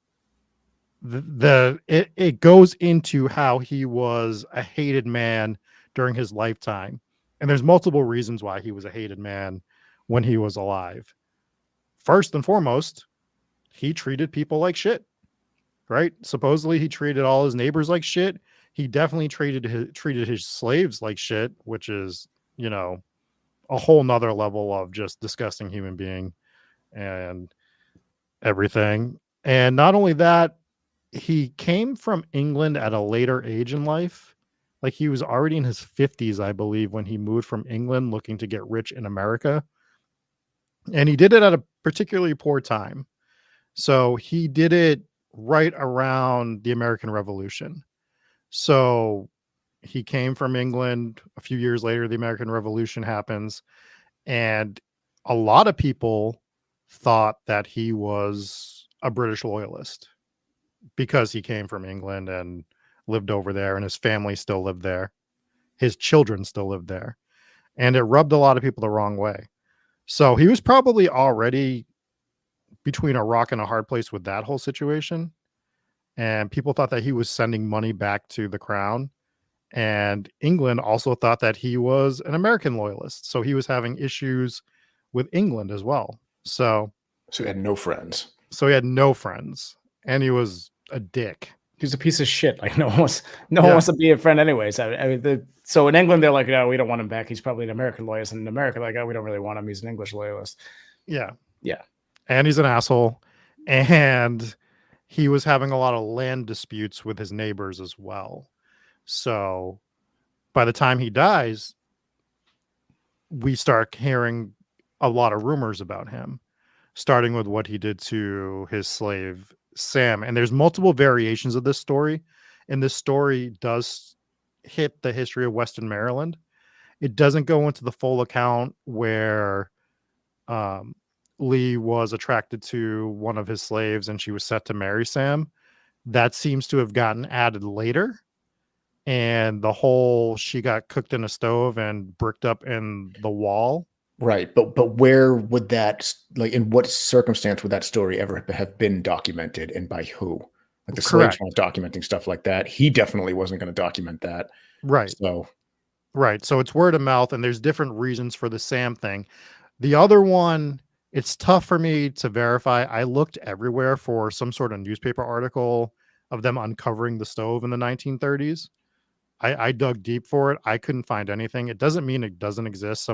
it goes into how he was a hated man during his lifetime, and there's multiple reasons why he was a hated man when he was alive. First and foremost, he treated people like shit, right? Supposedly he treated all his neighbors like shit. He definitely treated his slaves like shit, which is, you know, a whole nother level of just disgusting human being and everything. And not only that, he came from England at a later age in life. Like, he was already in his 50s, I believe, when he moved from England looking to get rich in America. And he did it at a particularly poor time. So he did it right around the American Revolution. So he came from England. A few years later, the American Revolution happens. And a lot of people thought that he was a British loyalist because he came from England and lived over there, and his family still lived there. His children still lived there. And it rubbed a lot of people the wrong way. So he was probably already between a rock and a hard place with that whole situation. And people thought that he was sending money back to the crown. And England also thought that he was an American loyalist. So he was having issues with England as well. So he had no friends. And he was a dick. He's a piece of shit. Like, no one wants to be a friend anyways. I mean, so in England, they're like, no, we don't want him back. He's probably an American loyalist. And in America, like, oh, we don't really want him. He's an English loyalist. Yeah. Yeah. And he's an asshole. And he was having a lot of land disputes with his neighbors as well. So by the time he dies, we start hearing a lot of rumors about him, starting with what he did to his slave, Sam. And there's multiple variations of this story. And this story does hit the history of Western Maryland. It doesn't go into the full account where Lee was attracted to one of his slaves and she was set to marry Sam. That seems to have gotten added later. And the whole, she got cooked in a stove and bricked up in the wall. Right. But where would that, like, in what circumstance would that story ever have been documented, and by who? Like, the slaves weren't documenting stuff like that. He definitely wasn't going to document that. Right. So it's word of mouth, and there's different reasons for the Sam thing. The other one, it's tough for me to verify. I looked everywhere for some sort of newspaper article of them uncovering the stove in the 1930s. I dug deep for it. I couldn't find anything. It doesn't mean it doesn't exist.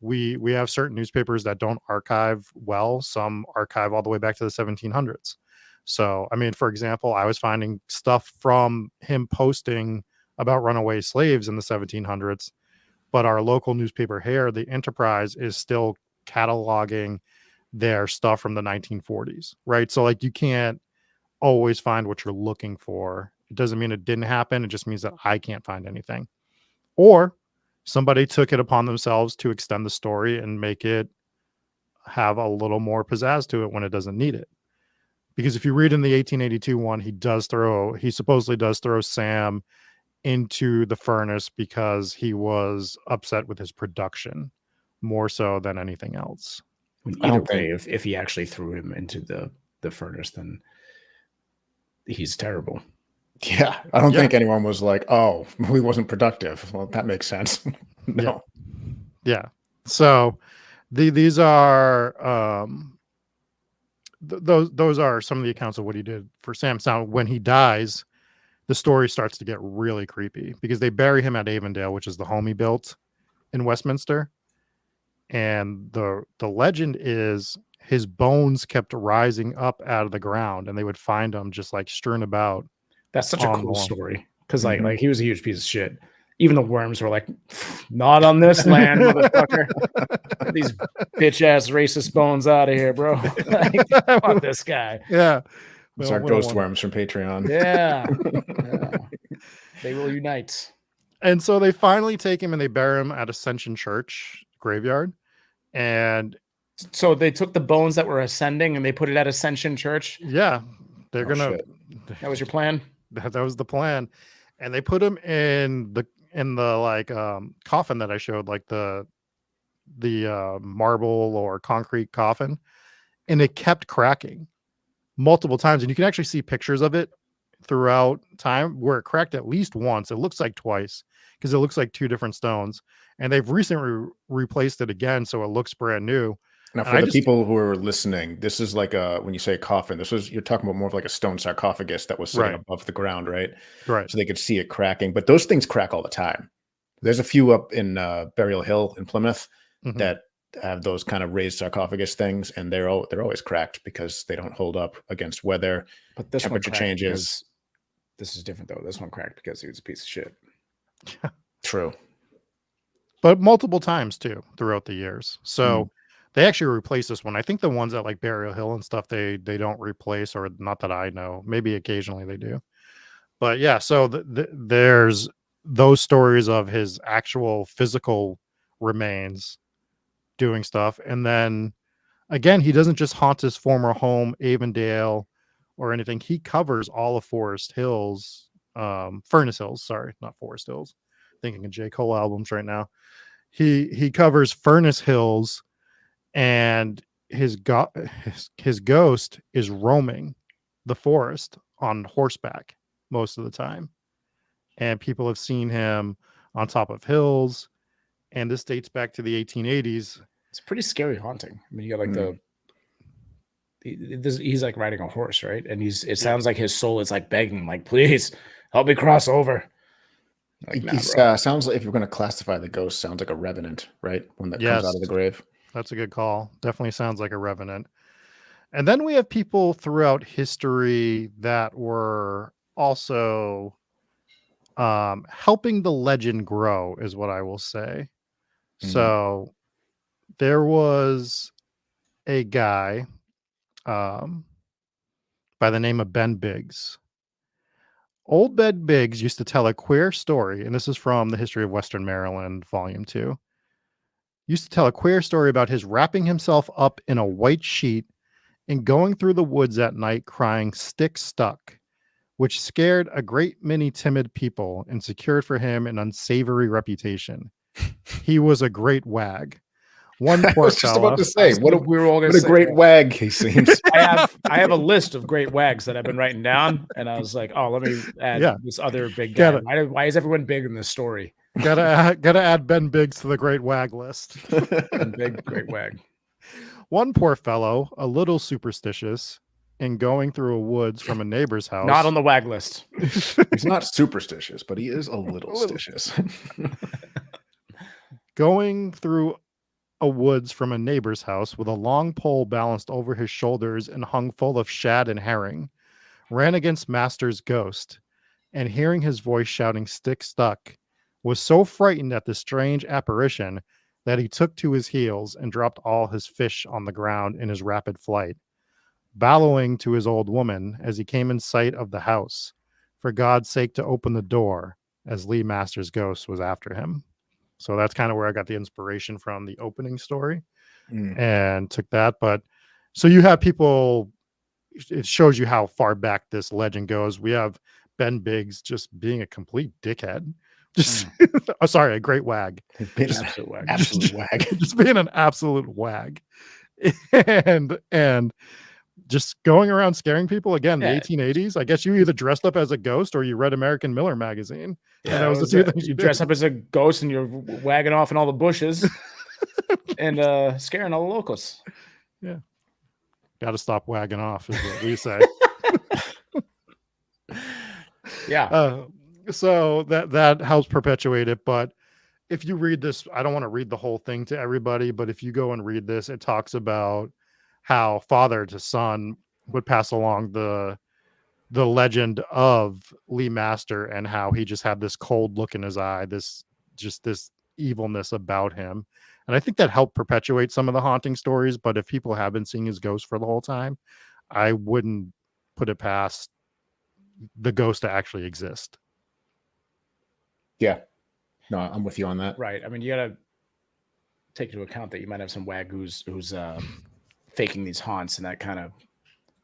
We have certain newspapers that don't archive well. Some archive all the way back to the 1700s. So, I mean, for example, I was finding stuff from him posting about runaway slaves in the 1700s, but our local newspaper here, the Enterprise, is still cataloging their stuff from the 1940s, right? So, like, you can't always find what you're looking for. It doesn't mean it didn't happen. It just means that I can't find anything. Or somebody took it upon themselves to extend the story and make it have a little more pizzazz to it when it doesn't need it. Because if you read in the 1882 one, he supposedly does throw Sam into the furnace because he was upset with his production more so than anything else. Either way, if he actually threw him into the furnace, then he's terrible. Yeah, I don't think anyone was like, oh, he wasn't productive. Well, that makes sense. No. Yeah. So these are those are some of the accounts of what he did for Sam. Now, when he dies, the story starts to get really creepy because they bury him at Avondale, which is the home he built in Westminster. And the legend is his bones kept rising up out of the ground, and they would find them just like strewn about. That's such a cool story because like he was a huge piece of shit. Even the worms were like, not on this land, motherfucker. Get these bitch ass racist bones out of here, bro. Like, fuck this guy. Yeah. It's our ghost worms from Patreon. Yeah. They will unite. And so they finally take him and they bury him at Ascension Church graveyard. And so they took the bones that were ascending and they put it at Ascension Church. Yeah. They're gonna. That was your plan? That was the plan. And they put him in the like coffin that I showed, like the marble or concrete coffin. and it kept cracking multiple times. And you can actually see pictures of it throughout time where it cracked at least once. It looks like twice because it looks like two different stones. And they've recently replaced it again, so it looks brand new. Now, for the people who are listening, this is like when you say a coffin, you're talking about more of like a stone sarcophagus that was sitting above the ground, right? Right. So they could see it cracking, but those things crack all the time. There's a few up in Burial Hill in Plymouth that have those kind of raised sarcophagus things, and they're always cracked because they don't hold up against weather. But this temperature changes. This is different though. This one cracked because he was a piece of shit. True. But multiple times too throughout the years. So they actually replace this one. I think the ones at like Burial Hill and stuff, they don't replace, or not that I know. Maybe occasionally they do. But yeah, so there's those stories of his actual physical remains doing stuff. And then again, he doesn't just haunt his former home, Avondale, or anything. He covers all of Forest Hills, Furnace Hills, sorry, not Forest Hills. Thinking of J. Cole albums right now. He covers Furnace Hills, and his ghost is roaming the forest on horseback most of the time. And people have seen him on top of hills. And this dates back to the 1880s. It's a pretty scary haunting. I mean, you got like he's like riding a horse, right? And it sounds like his soul is like begging, like, please help me cross over. Like, sounds like, if you're going to classify the ghost, sounds like a revenant, right? One that comes out of the grave. That's a good call. Definitely sounds like a revenant. And then we have people throughout history that were also helping the legend grow, is what I will say. So there was a guy by the name of Ben Biggs. Old Ben Biggs used to tell a queer story, and this is from the History of Western Maryland, Volume 2. Used to tell a queer story about his wrapping himself up in a white sheet and going through the woods at night crying "stick stuck," which scared a great many timid people and secured for him an unsavory reputation. He was a great wag. One poor I was just fella, about to say, we were all going to what a great wag he seems. I have a list of great wags that I've been writing down, and I was like, oh, let me add this other big guy. Why is everyone big in this story? Gotta add Ben Biggs to the great wag list. Big great wag. One poor fellow, a little superstitious, in going through a woods from a neighbor's house. Not on the wag list. He's not superstitious, but he is a little stitious. Going through a woods from a neighbor's house with a long pole balanced over his shoulders and hung full of shad and herring, ran against Master's ghost, and hearing his voice shouting "stick stuck," was so frightened at the strange apparition that he took to his heels and dropped all his fish on the ground in his rapid flight, bellowing to his old woman as he came in sight of the house, for God's sake to open the door, as Legh Masters' ghost was after him. So that's kind of where I got the inspiration from, the opening story, and took that. But so you have people, it shows you how far back this legend goes. We have Ben Biggs just being a complete dickhead. Just sorry, a great wag. Absolute wag. Just being an absolute wag. And just going around scaring people. Again, the 1880s. I guess you either dressed up as a ghost or you read American Miller magazine. Yeah, that was the two things you dress up as a ghost and you're wagging off in all the bushes and scaring all the locals. Yeah. Got to stop wagging off, is what we say. Yeah. So that helps perpetuate it. But if you read this, I don't want to read the whole thing to everybody, but if you go and read this, it talks about how father to son would pass along the legend of Legh Master and how he just had this cold look in his eye, this evilness about him. And I think that helped perpetuate some of the haunting stories. But if people have been seeing his ghost for the whole time, I wouldn't put it past the ghost to actually exist. Yeah. No, I'm with you on that. Right. I mean, you got to take into account that you might have some wag who's faking these haunts, and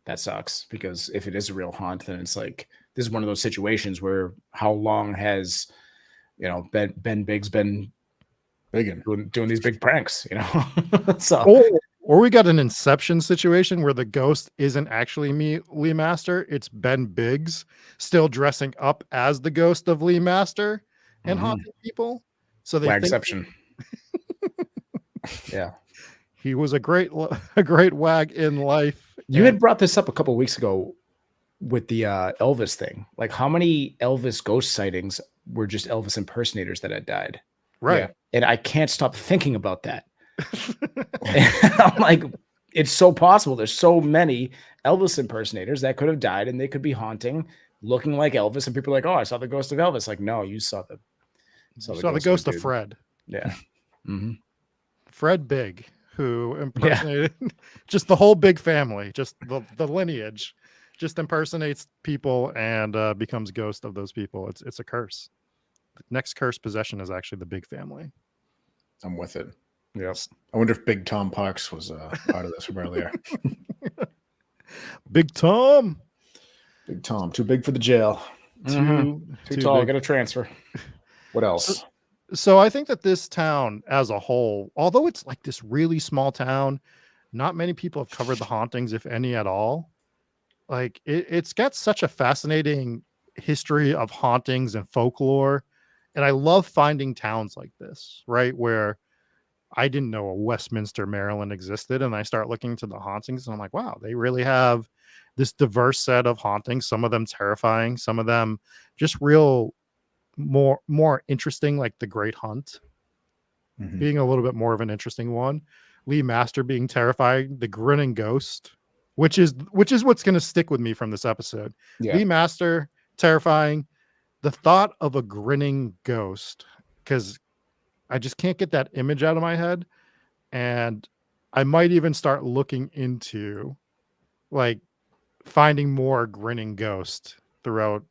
that sucks, because if it is a real haunt, then it's like, this is one of those situations where how long has, Ben Biggs been doing these big pranks, So Or we got an Inception situation where the ghost isn't actually Legh Master. It's Ben Biggs still dressing up as the ghost of Legh Master and haunting people. So they think Wagception. Yeah. he was a great wag in life. You had brought this up a couple of weeks ago with the Elvis thing. Like, how many Elvis ghost sightings were just Elvis impersonators that had died? Right. Yeah. And I can't stop thinking about that. I'm like, it's so possible. There's so many Elvis impersonators that could have died and they could be haunting, looking like Elvis. And people are like, oh, I saw the ghost of Elvis. Like, no, you saw the ghost of Fred. Yeah. Mm-hmm. Fred Big, who impersonated just the whole Big family, just the lineage, just impersonates people and becomes ghost of those people. It's a curse. The next cursed possession is actually the Big family. I'm with it. Yes. I wonder if Big Tom Parks was part of this from earlier. Big Tom. Big Tom, too big for the jail. Too tall. Got to transfer. What else? So I think that this town as a whole, although it's like this really small town, not many people have covered the hauntings, if any at all. Like it's got such a fascinating history of hauntings and folklore. And I love finding towns like this, right? Where I didn't know a Westminster, Maryland existed. And I start looking to the hauntings and I'm like, wow, they really have this diverse set of hauntings. Some of them terrifying, some of them just real more interesting, like the Great Hunt being a little bit more of an interesting one. Legh Master being terrifying, the Grinning Ghost, which is what's going to stick with me from this episode. Yeah. Legh Master, terrifying. The thought of a grinning ghost, because I just can't get that image out of my head. And I might even start looking into like finding more grinning ghost throughout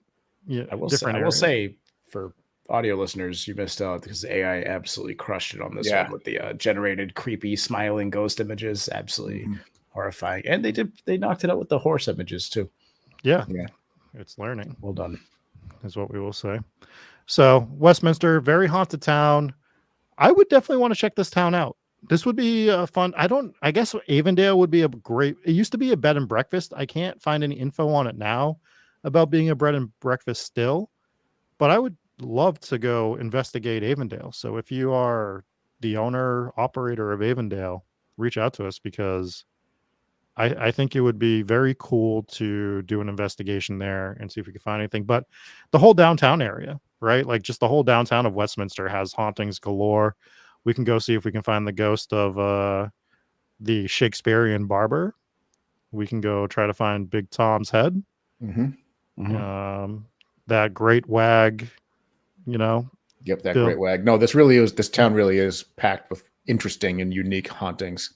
different areas. I will say, for audio listeners, you missed out because AI absolutely crushed it on this one with the generated creepy smiling ghost images. Absolutely horrifying. And they knocked it out with the horse images too. Yeah. It's learning. Well done. Is what we will say. So Westminster, very haunted town. I would definitely want to check this town out. This would be fun. I guess Avondale would be it used to be a bed and breakfast. I can't find any info on it now about being a bread and breakfast still, but I would love to go investigate Avondale. So if you are the owner, operator of Avondale, reach out to us because I think it would be very cool to do an investigation there and see if we can find anything. But the whole downtown area, right? Like just the whole downtown of Westminster has hauntings galore. We can go see if we can find the ghost of the Shakespearean barber. We can go try to find Big Tom's head. That great wag, Yep, that great wag. No, this town really is packed with interesting and unique hauntings.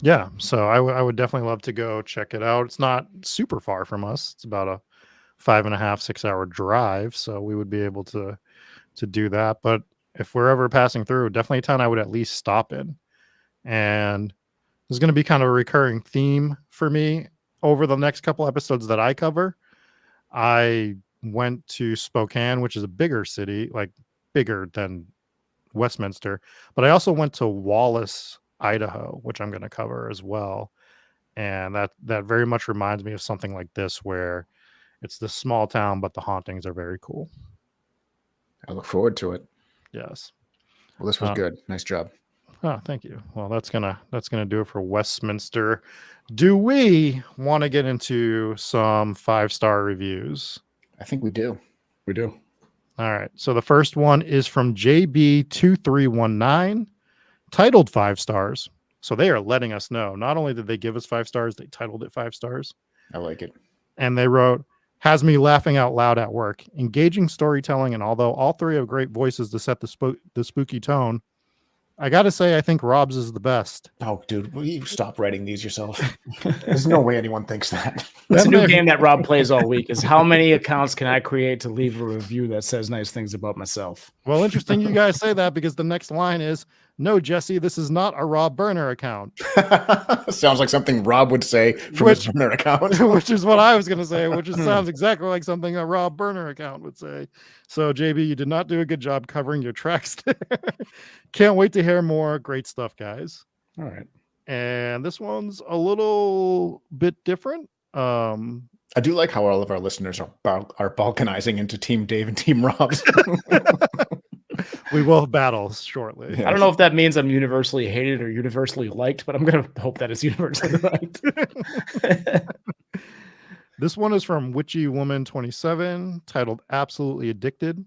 Yeah, so I would definitely love to go check it out. It's not super far from us. It's about a 5.5, 6 hour drive. So we would be able to do that. But if we're ever passing through, definitely a town I would at least stop in. And there's going to be kind of a recurring theme for me over the next couple episodes that I cover. I went to Spokane, which is a bigger city, like bigger than Westminster. But I also went to Wallace, Idaho, which I'm going to cover as well. And that very much reminds me of something like this, where it's this small town, but the hauntings are very cool. I look forward to it. Yes. Well, this was good. Nice job. Oh, thank you. Well, that's gonna do it for Westminster. Do we want to get into some 5-star reviews? I think we do. We do. All right. So the first one is from JB2319, titled 5 stars. So they are letting us know. Not only did they give us 5 stars, they titled it 5 stars. I like it. And they wrote, has me laughing out loud at work. Engaging storytelling, and although all 3 have great voices to set the spooky tone, I got to say, I think Rob's is the best. Oh, dude, will you stop writing these yourself? There's no way anyone thinks that. It's a new game that Rob plays all week, is how many accounts can I create to leave a review that says nice things about myself? Well, interesting you guys say that, because the next line is, no, Jesse, this is not a Rob Burner account. Sounds like something Rob would say from his Burner account. Which is what I was going to say, which sounds exactly like something a Rob Burner account would say. So, JB, you did not do a good job covering your tracks there. Can't wait to hear more. Great stuff, guys. All right. and this one's a little bit different. I do like how all of our listeners are balkanizing into Team Dave and Team Rob's. We will battle shortly. I don't know if that means I'm universally hated or universally liked, but I'm going to hope that it's universally liked. This one is from Witchy Woman 27, titled Absolutely Addicted.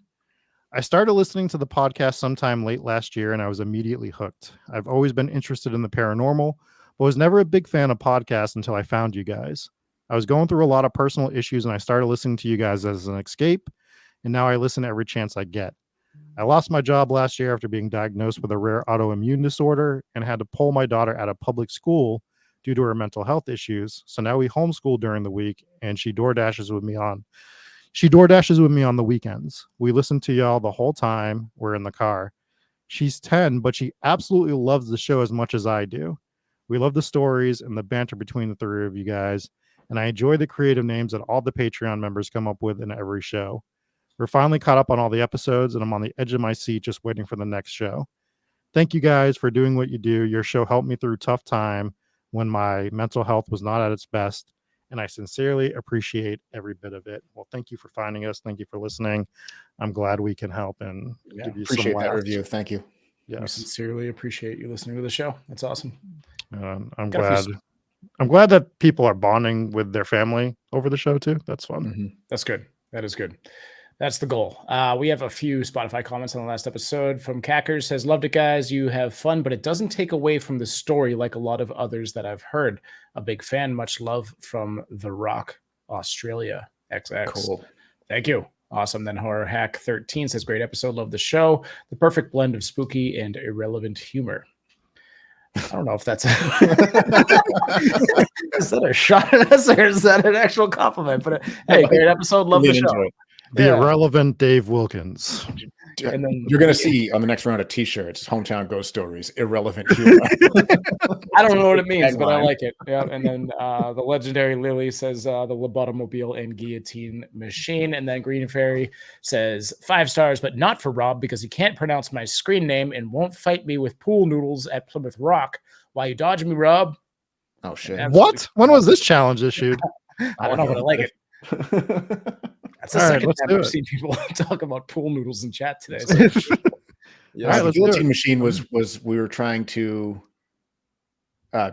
I started listening to the podcast sometime late last year, and I was immediately hooked. I've always been interested in the paranormal, but was never a big fan of podcasts until I found you guys. I was going through a lot of personal issues, and I started listening to you guys as an escape, and now I listen every chance I get. I lost my job last year after being diagnosed with a rare autoimmune disorder and had to pull my daughter out of public school due to her mental health issues. So now we homeschool during the week, and she DoorDashes with me on the weekends. We listen to y'all the whole time we're in the car. She's 10, but she absolutely loves the show as much as I do. We love the stories and the banter between the three of you guys, and I enjoy the creative names that all the Patreon members come up with in every show. We're finally caught up on all the episodes, and I'm on the edge of my seat just waiting for the next show. Thank you guys for doing what you do. Your show helped me through a tough time when my mental health was not at its best, and I sincerely appreciate every bit of it. Well, thank you for finding us. Thank you for listening. I'm glad we can help and give you appreciate some that laughs. review. Thank you. Yes. I sincerely appreciate you listening to the show. That's awesome. I'm glad that people are bonding with their family over the show too. That's fun. Mm-hmm. That's good. That is good. That's the goal. We have a few Spotify comments on the last episode. From Cackers says, loved it, guys. You have fun, but it doesn't take away from the story like a lot of others that I've heard. A big fan. Much love from The Rock, Australia. XX. Cool. Thank you. Awesome. Then Horror Hack 13 says, great episode. Love the show. The perfect blend of spooky and irrelevant humor. I don't know if that's is that a shot at us or is that an actual compliment? But hey, great episode. Love the show. The irrelevant Dave Wilkins. And then you're going to see on the next round of t-shirts, Hometown Ghost Stories, irrelevant humor. I don't know what it means, but I like it. Yeah. And then the legendary Lily says the lobotomobile and guillotine machine. And then Green Fairy says 5 stars, but not for Rob because he can't pronounce my screen name and won't fight me with pool noodles at Plymouth Rock. Why you dodging me, Rob? Oh, shit. What? When was this challenge issued? I don't know, but I like it. That's the second time I've seen people talk about pool noodles in chat today. So. The guillotine machine was we were trying to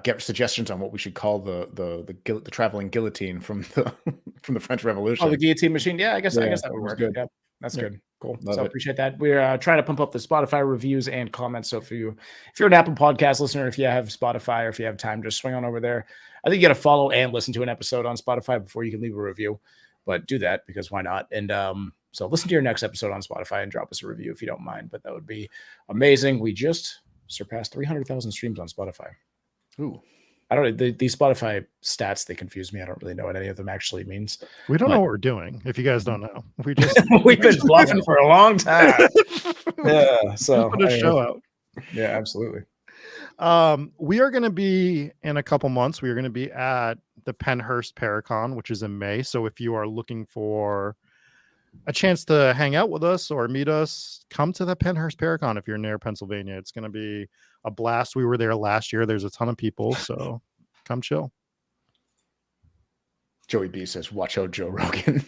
get suggestions on what we should call the traveling guillotine from the French Revolution. Oh, the guillotine machine. Yeah, I guess that would work. Good. Yeah, that's good. Cool. I appreciate that. We're trying to pump up the Spotify reviews and comments. So if you're an Apple Podcast listener, if you have Spotify or if you have time, just swing on over there. I think you got to follow and listen to an episode on Spotify before you can leave a review. But do that because why not? And so listen to your next episode on Spotify and drop us a review if you don't mind. But that would be amazing. We just surpassed 300,000 streams on Spotify. Ooh. I don't know. These Spotify stats, they confuse me. I don't really know what any of them actually means. We don't know what we're doing. If you guys don't know, we've been bluffing for a long time. Yeah. So put a show out. Yeah, absolutely. We are going to be in a couple months. We are going to be at the Pennhurst Paracon, which is in May. So if you are looking for a chance to hang out with us or meet us, come to the Pennhurst Paracon if you're near Pennsylvania. It's going to be a blast. We were there last year. There's a ton of people, so come chill. Joey B says, watch out, Joe Rogan.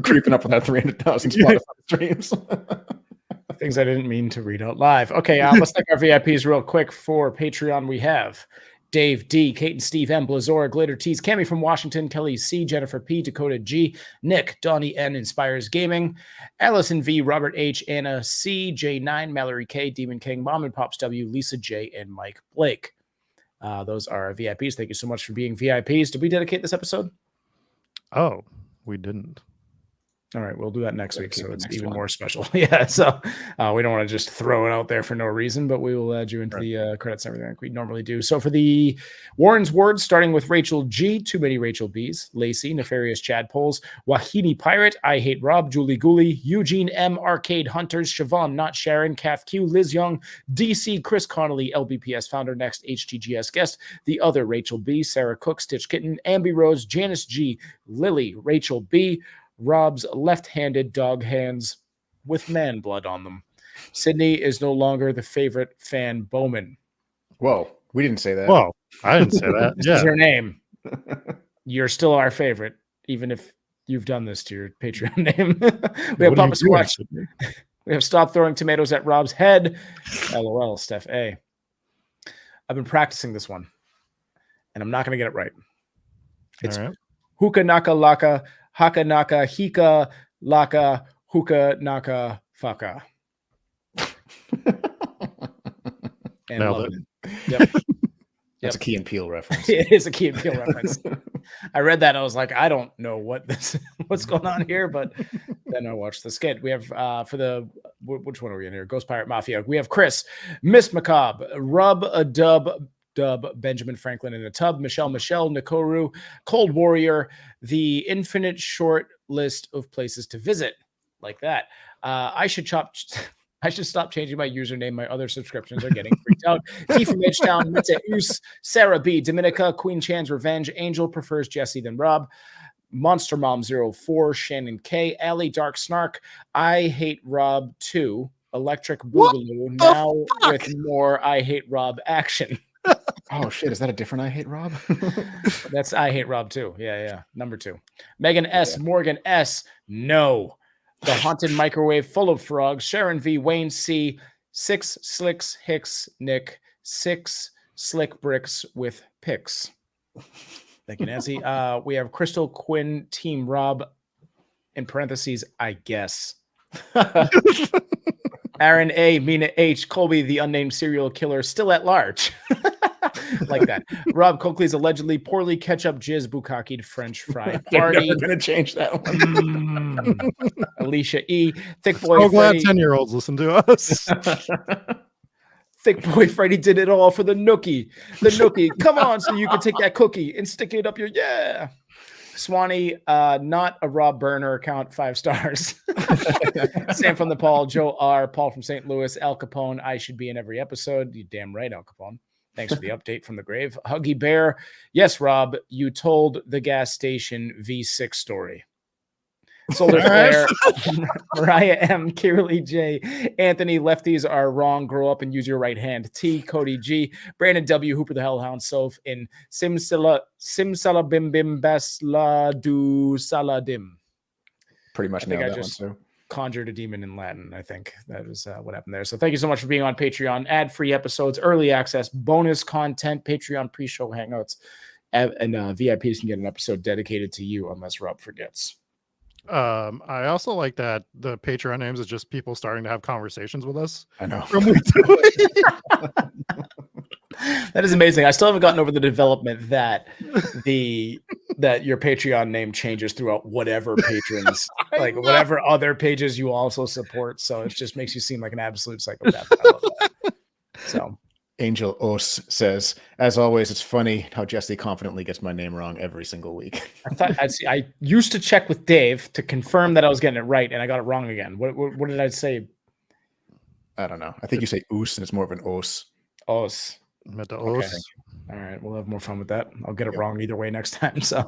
Creeping up with that 300,000 Spotify streams. Things I didn't mean to read out live. Okay, let's thank our VIPs real quick. For Patreon, we have Dave D, Kate and Steve M, Blazora, Glitter Tees, Cami from Washington, Kelly C, Jennifer P, Dakota G, Nick, Donnie N, Inspires Gaming, Allison V, Robert H, Anna C, J9, Mallory K, Demon King, Mom and Pops W, Lisa J, and Mike Blake. Those are our VIPs. Thank you so much for being VIPs. Did we dedicate this episode? Oh, we didn't. All right, we'll do that next week, so it's even more special. Yeah, so we don't want to just throw it out there for no reason, but we will add you into the credits and everything like we normally do. So for the Warren's Words, starting with Rachel G, Too Many Rachel B's, Lacey, Nefarious Chad Poles, Wahini Pirate, I Hate Rob, Julie Gooley, Eugene M, Arcade Hunters, Siobhan Not Sharon, Kath Q, Liz Young, DC, Chris Connolly, LBPS Founder, Next, HTGS Guest, The Other Rachel B, Sarah Cook, Stitch Kitten, Ambi Rose, Janice G, Lily, Rachel B, Rob's left-handed dog hands with man blood on them. Sydney is no longer the favorite fan Bowman. Whoa, we didn't say that. Whoa. I didn't say that. This Yeah. is her name. You're still our favorite, even if you've done this to your Patreon name. We have Papa Squatch. We have Stop Throwing Tomatoes at Rob's Head. LOL, Steph A. I've been practicing this one, and I'm not going to get it right. It's Huka Naka Laka, Haka Naka, Hika Laka, Huka Naka Faka. And Nailed it. Yep. That's a Key and Peele reference. It is a Key and Peele reference. I read that. I was like, I don't know what's going on here, but then I watched the skit. We have for the which one are we in here? Ghost Pirate Mafia. We have Chris, Miss Macabre, Rub a Dub, Benjamin Franklin in a Tub, Michelle, Nikoru, Cold Warrior, the infinite short list of places to visit, like that. I should stop changing my username. My other subscriptions are getting freaked out. T from Midgetown, Mitze Oos, Sarah B, Dominica, Queen Chan's Revenge, Angel prefers Jesse than Rob, Monster Mom 04, Shannon K, Allie Dark Snark, I Hate Rob 2, Electric Boogaloo, now with more I Hate Rob action. Oh shit, is that a different I Hate Rob? That's I Hate Rob 2. Yeah. Number 2. Megan S, Morgan S, no. The Haunted Microwave Full of Frogs, Sharon V, Wayne C, 6 Slicks Hicks Nick, 6 Slick Bricks with Picks. Thank you, Nancy. We have Crystal Quinn, Team Rob, in parentheses, I guess. Aaron A, Mina H, Colby, the unnamed serial killer, still at large. Like that. Rob Coakley's allegedly poorly ketchup jizz bukkakied French fry party. They're going to change that one. Alicia E, Thick Boy So glad Freddy. 10-year-olds listen to us. Thick Boy Freddy did it all for the nookie. The nookie. Come on, so you can take that cookie and stick it up your Swanee, not a Rob Burner account, 5 stars. Sam from the Paul, Joe R, Paul from St. Louis, Al Capone. I should be in every episode. You damn right, Al Capone. Thanks for the update from the grave. Huggy Bear. Yes, Rob, you told the gas station V6 story. Solar Flare, Mariah M, Kirley J, Anthony, lefties are wrong. Grow up and use your right hand. T, Cody G, Brandon W, Hooper the Hellhound, Soph in Simsala Bim Bim Basla Du Saladim. Pretty much nailed that one too. Conjured a demon in Latin. I think that was what happened there. So thank you so much for being on Patreon. Ad-free episodes, early access, bonus content, Patreon pre-show hangouts, and VIPs can get an episode dedicated to you unless Rob forgets. I also like that the Patreon names is just people starting to have conversations with us. I know. From week to week. That is amazing. I still haven't gotten over the development that your Patreon name changes throughout whatever patrons, like whatever other pages you also support. So it just makes you seem like an absolute psychopath. I love that. So Angel Os says, as always, it's funny how Jesse confidently gets my name wrong every single week. I used to check with Dave to confirm that I was getting it right, and I got it wrong again. What did I say? I don't know. I think you say Oos, and it's more of an Os. Os. Okay. All right, we'll have more fun with that. I'll get it wrong either way next time. So,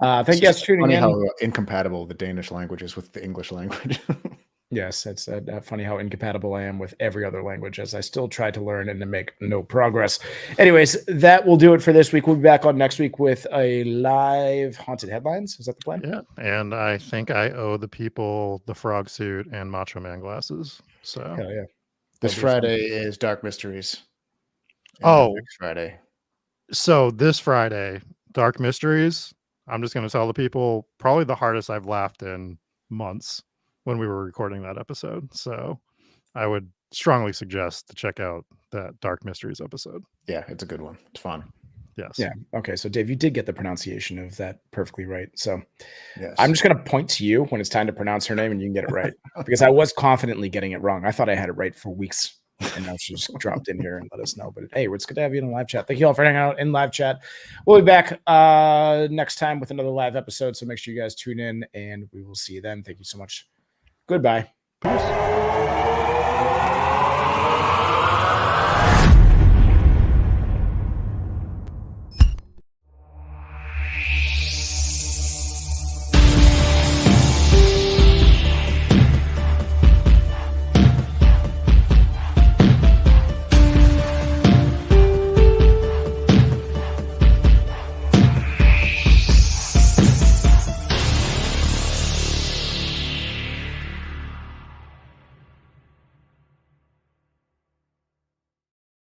thank you guys for tuning funny in. How incompatible the Danish language is with the English language. Yes, it's funny how incompatible I am with every other language as I still try to learn and to make no progress. Anyways, that will do it for this week. We'll be back on next week with a live Haunted Headlines. Is that the plan? Yeah, and I think I owe the people the frog suit and Macho Man glasses. So Hell yeah. This Friday is Dark Mysteries. Oh, next Friday. So this Friday, Dark Mysteries. I'm just going to tell the people probably the hardest I've laughed in months when we were recording that episode. So I would strongly suggest to check out that Dark Mysteries episode. Yeah, it's a good one. It's fun. Yes. Yeah. Okay. So Dave, you did get the pronunciation of that perfectly right. So yes. I'm just going to point to you when it's time to pronounce her name and you can get it right because I was confidently getting it wrong. I thought I had it right for weeks. And now she just dropped in here and let us know. But hey, it's good to have you in the live chat. Thank you all for hanging out in live chat. We'll be back next time with another live episode. So make sure you guys tune in and we will see you then. Thank you so much. Goodbye. Peace.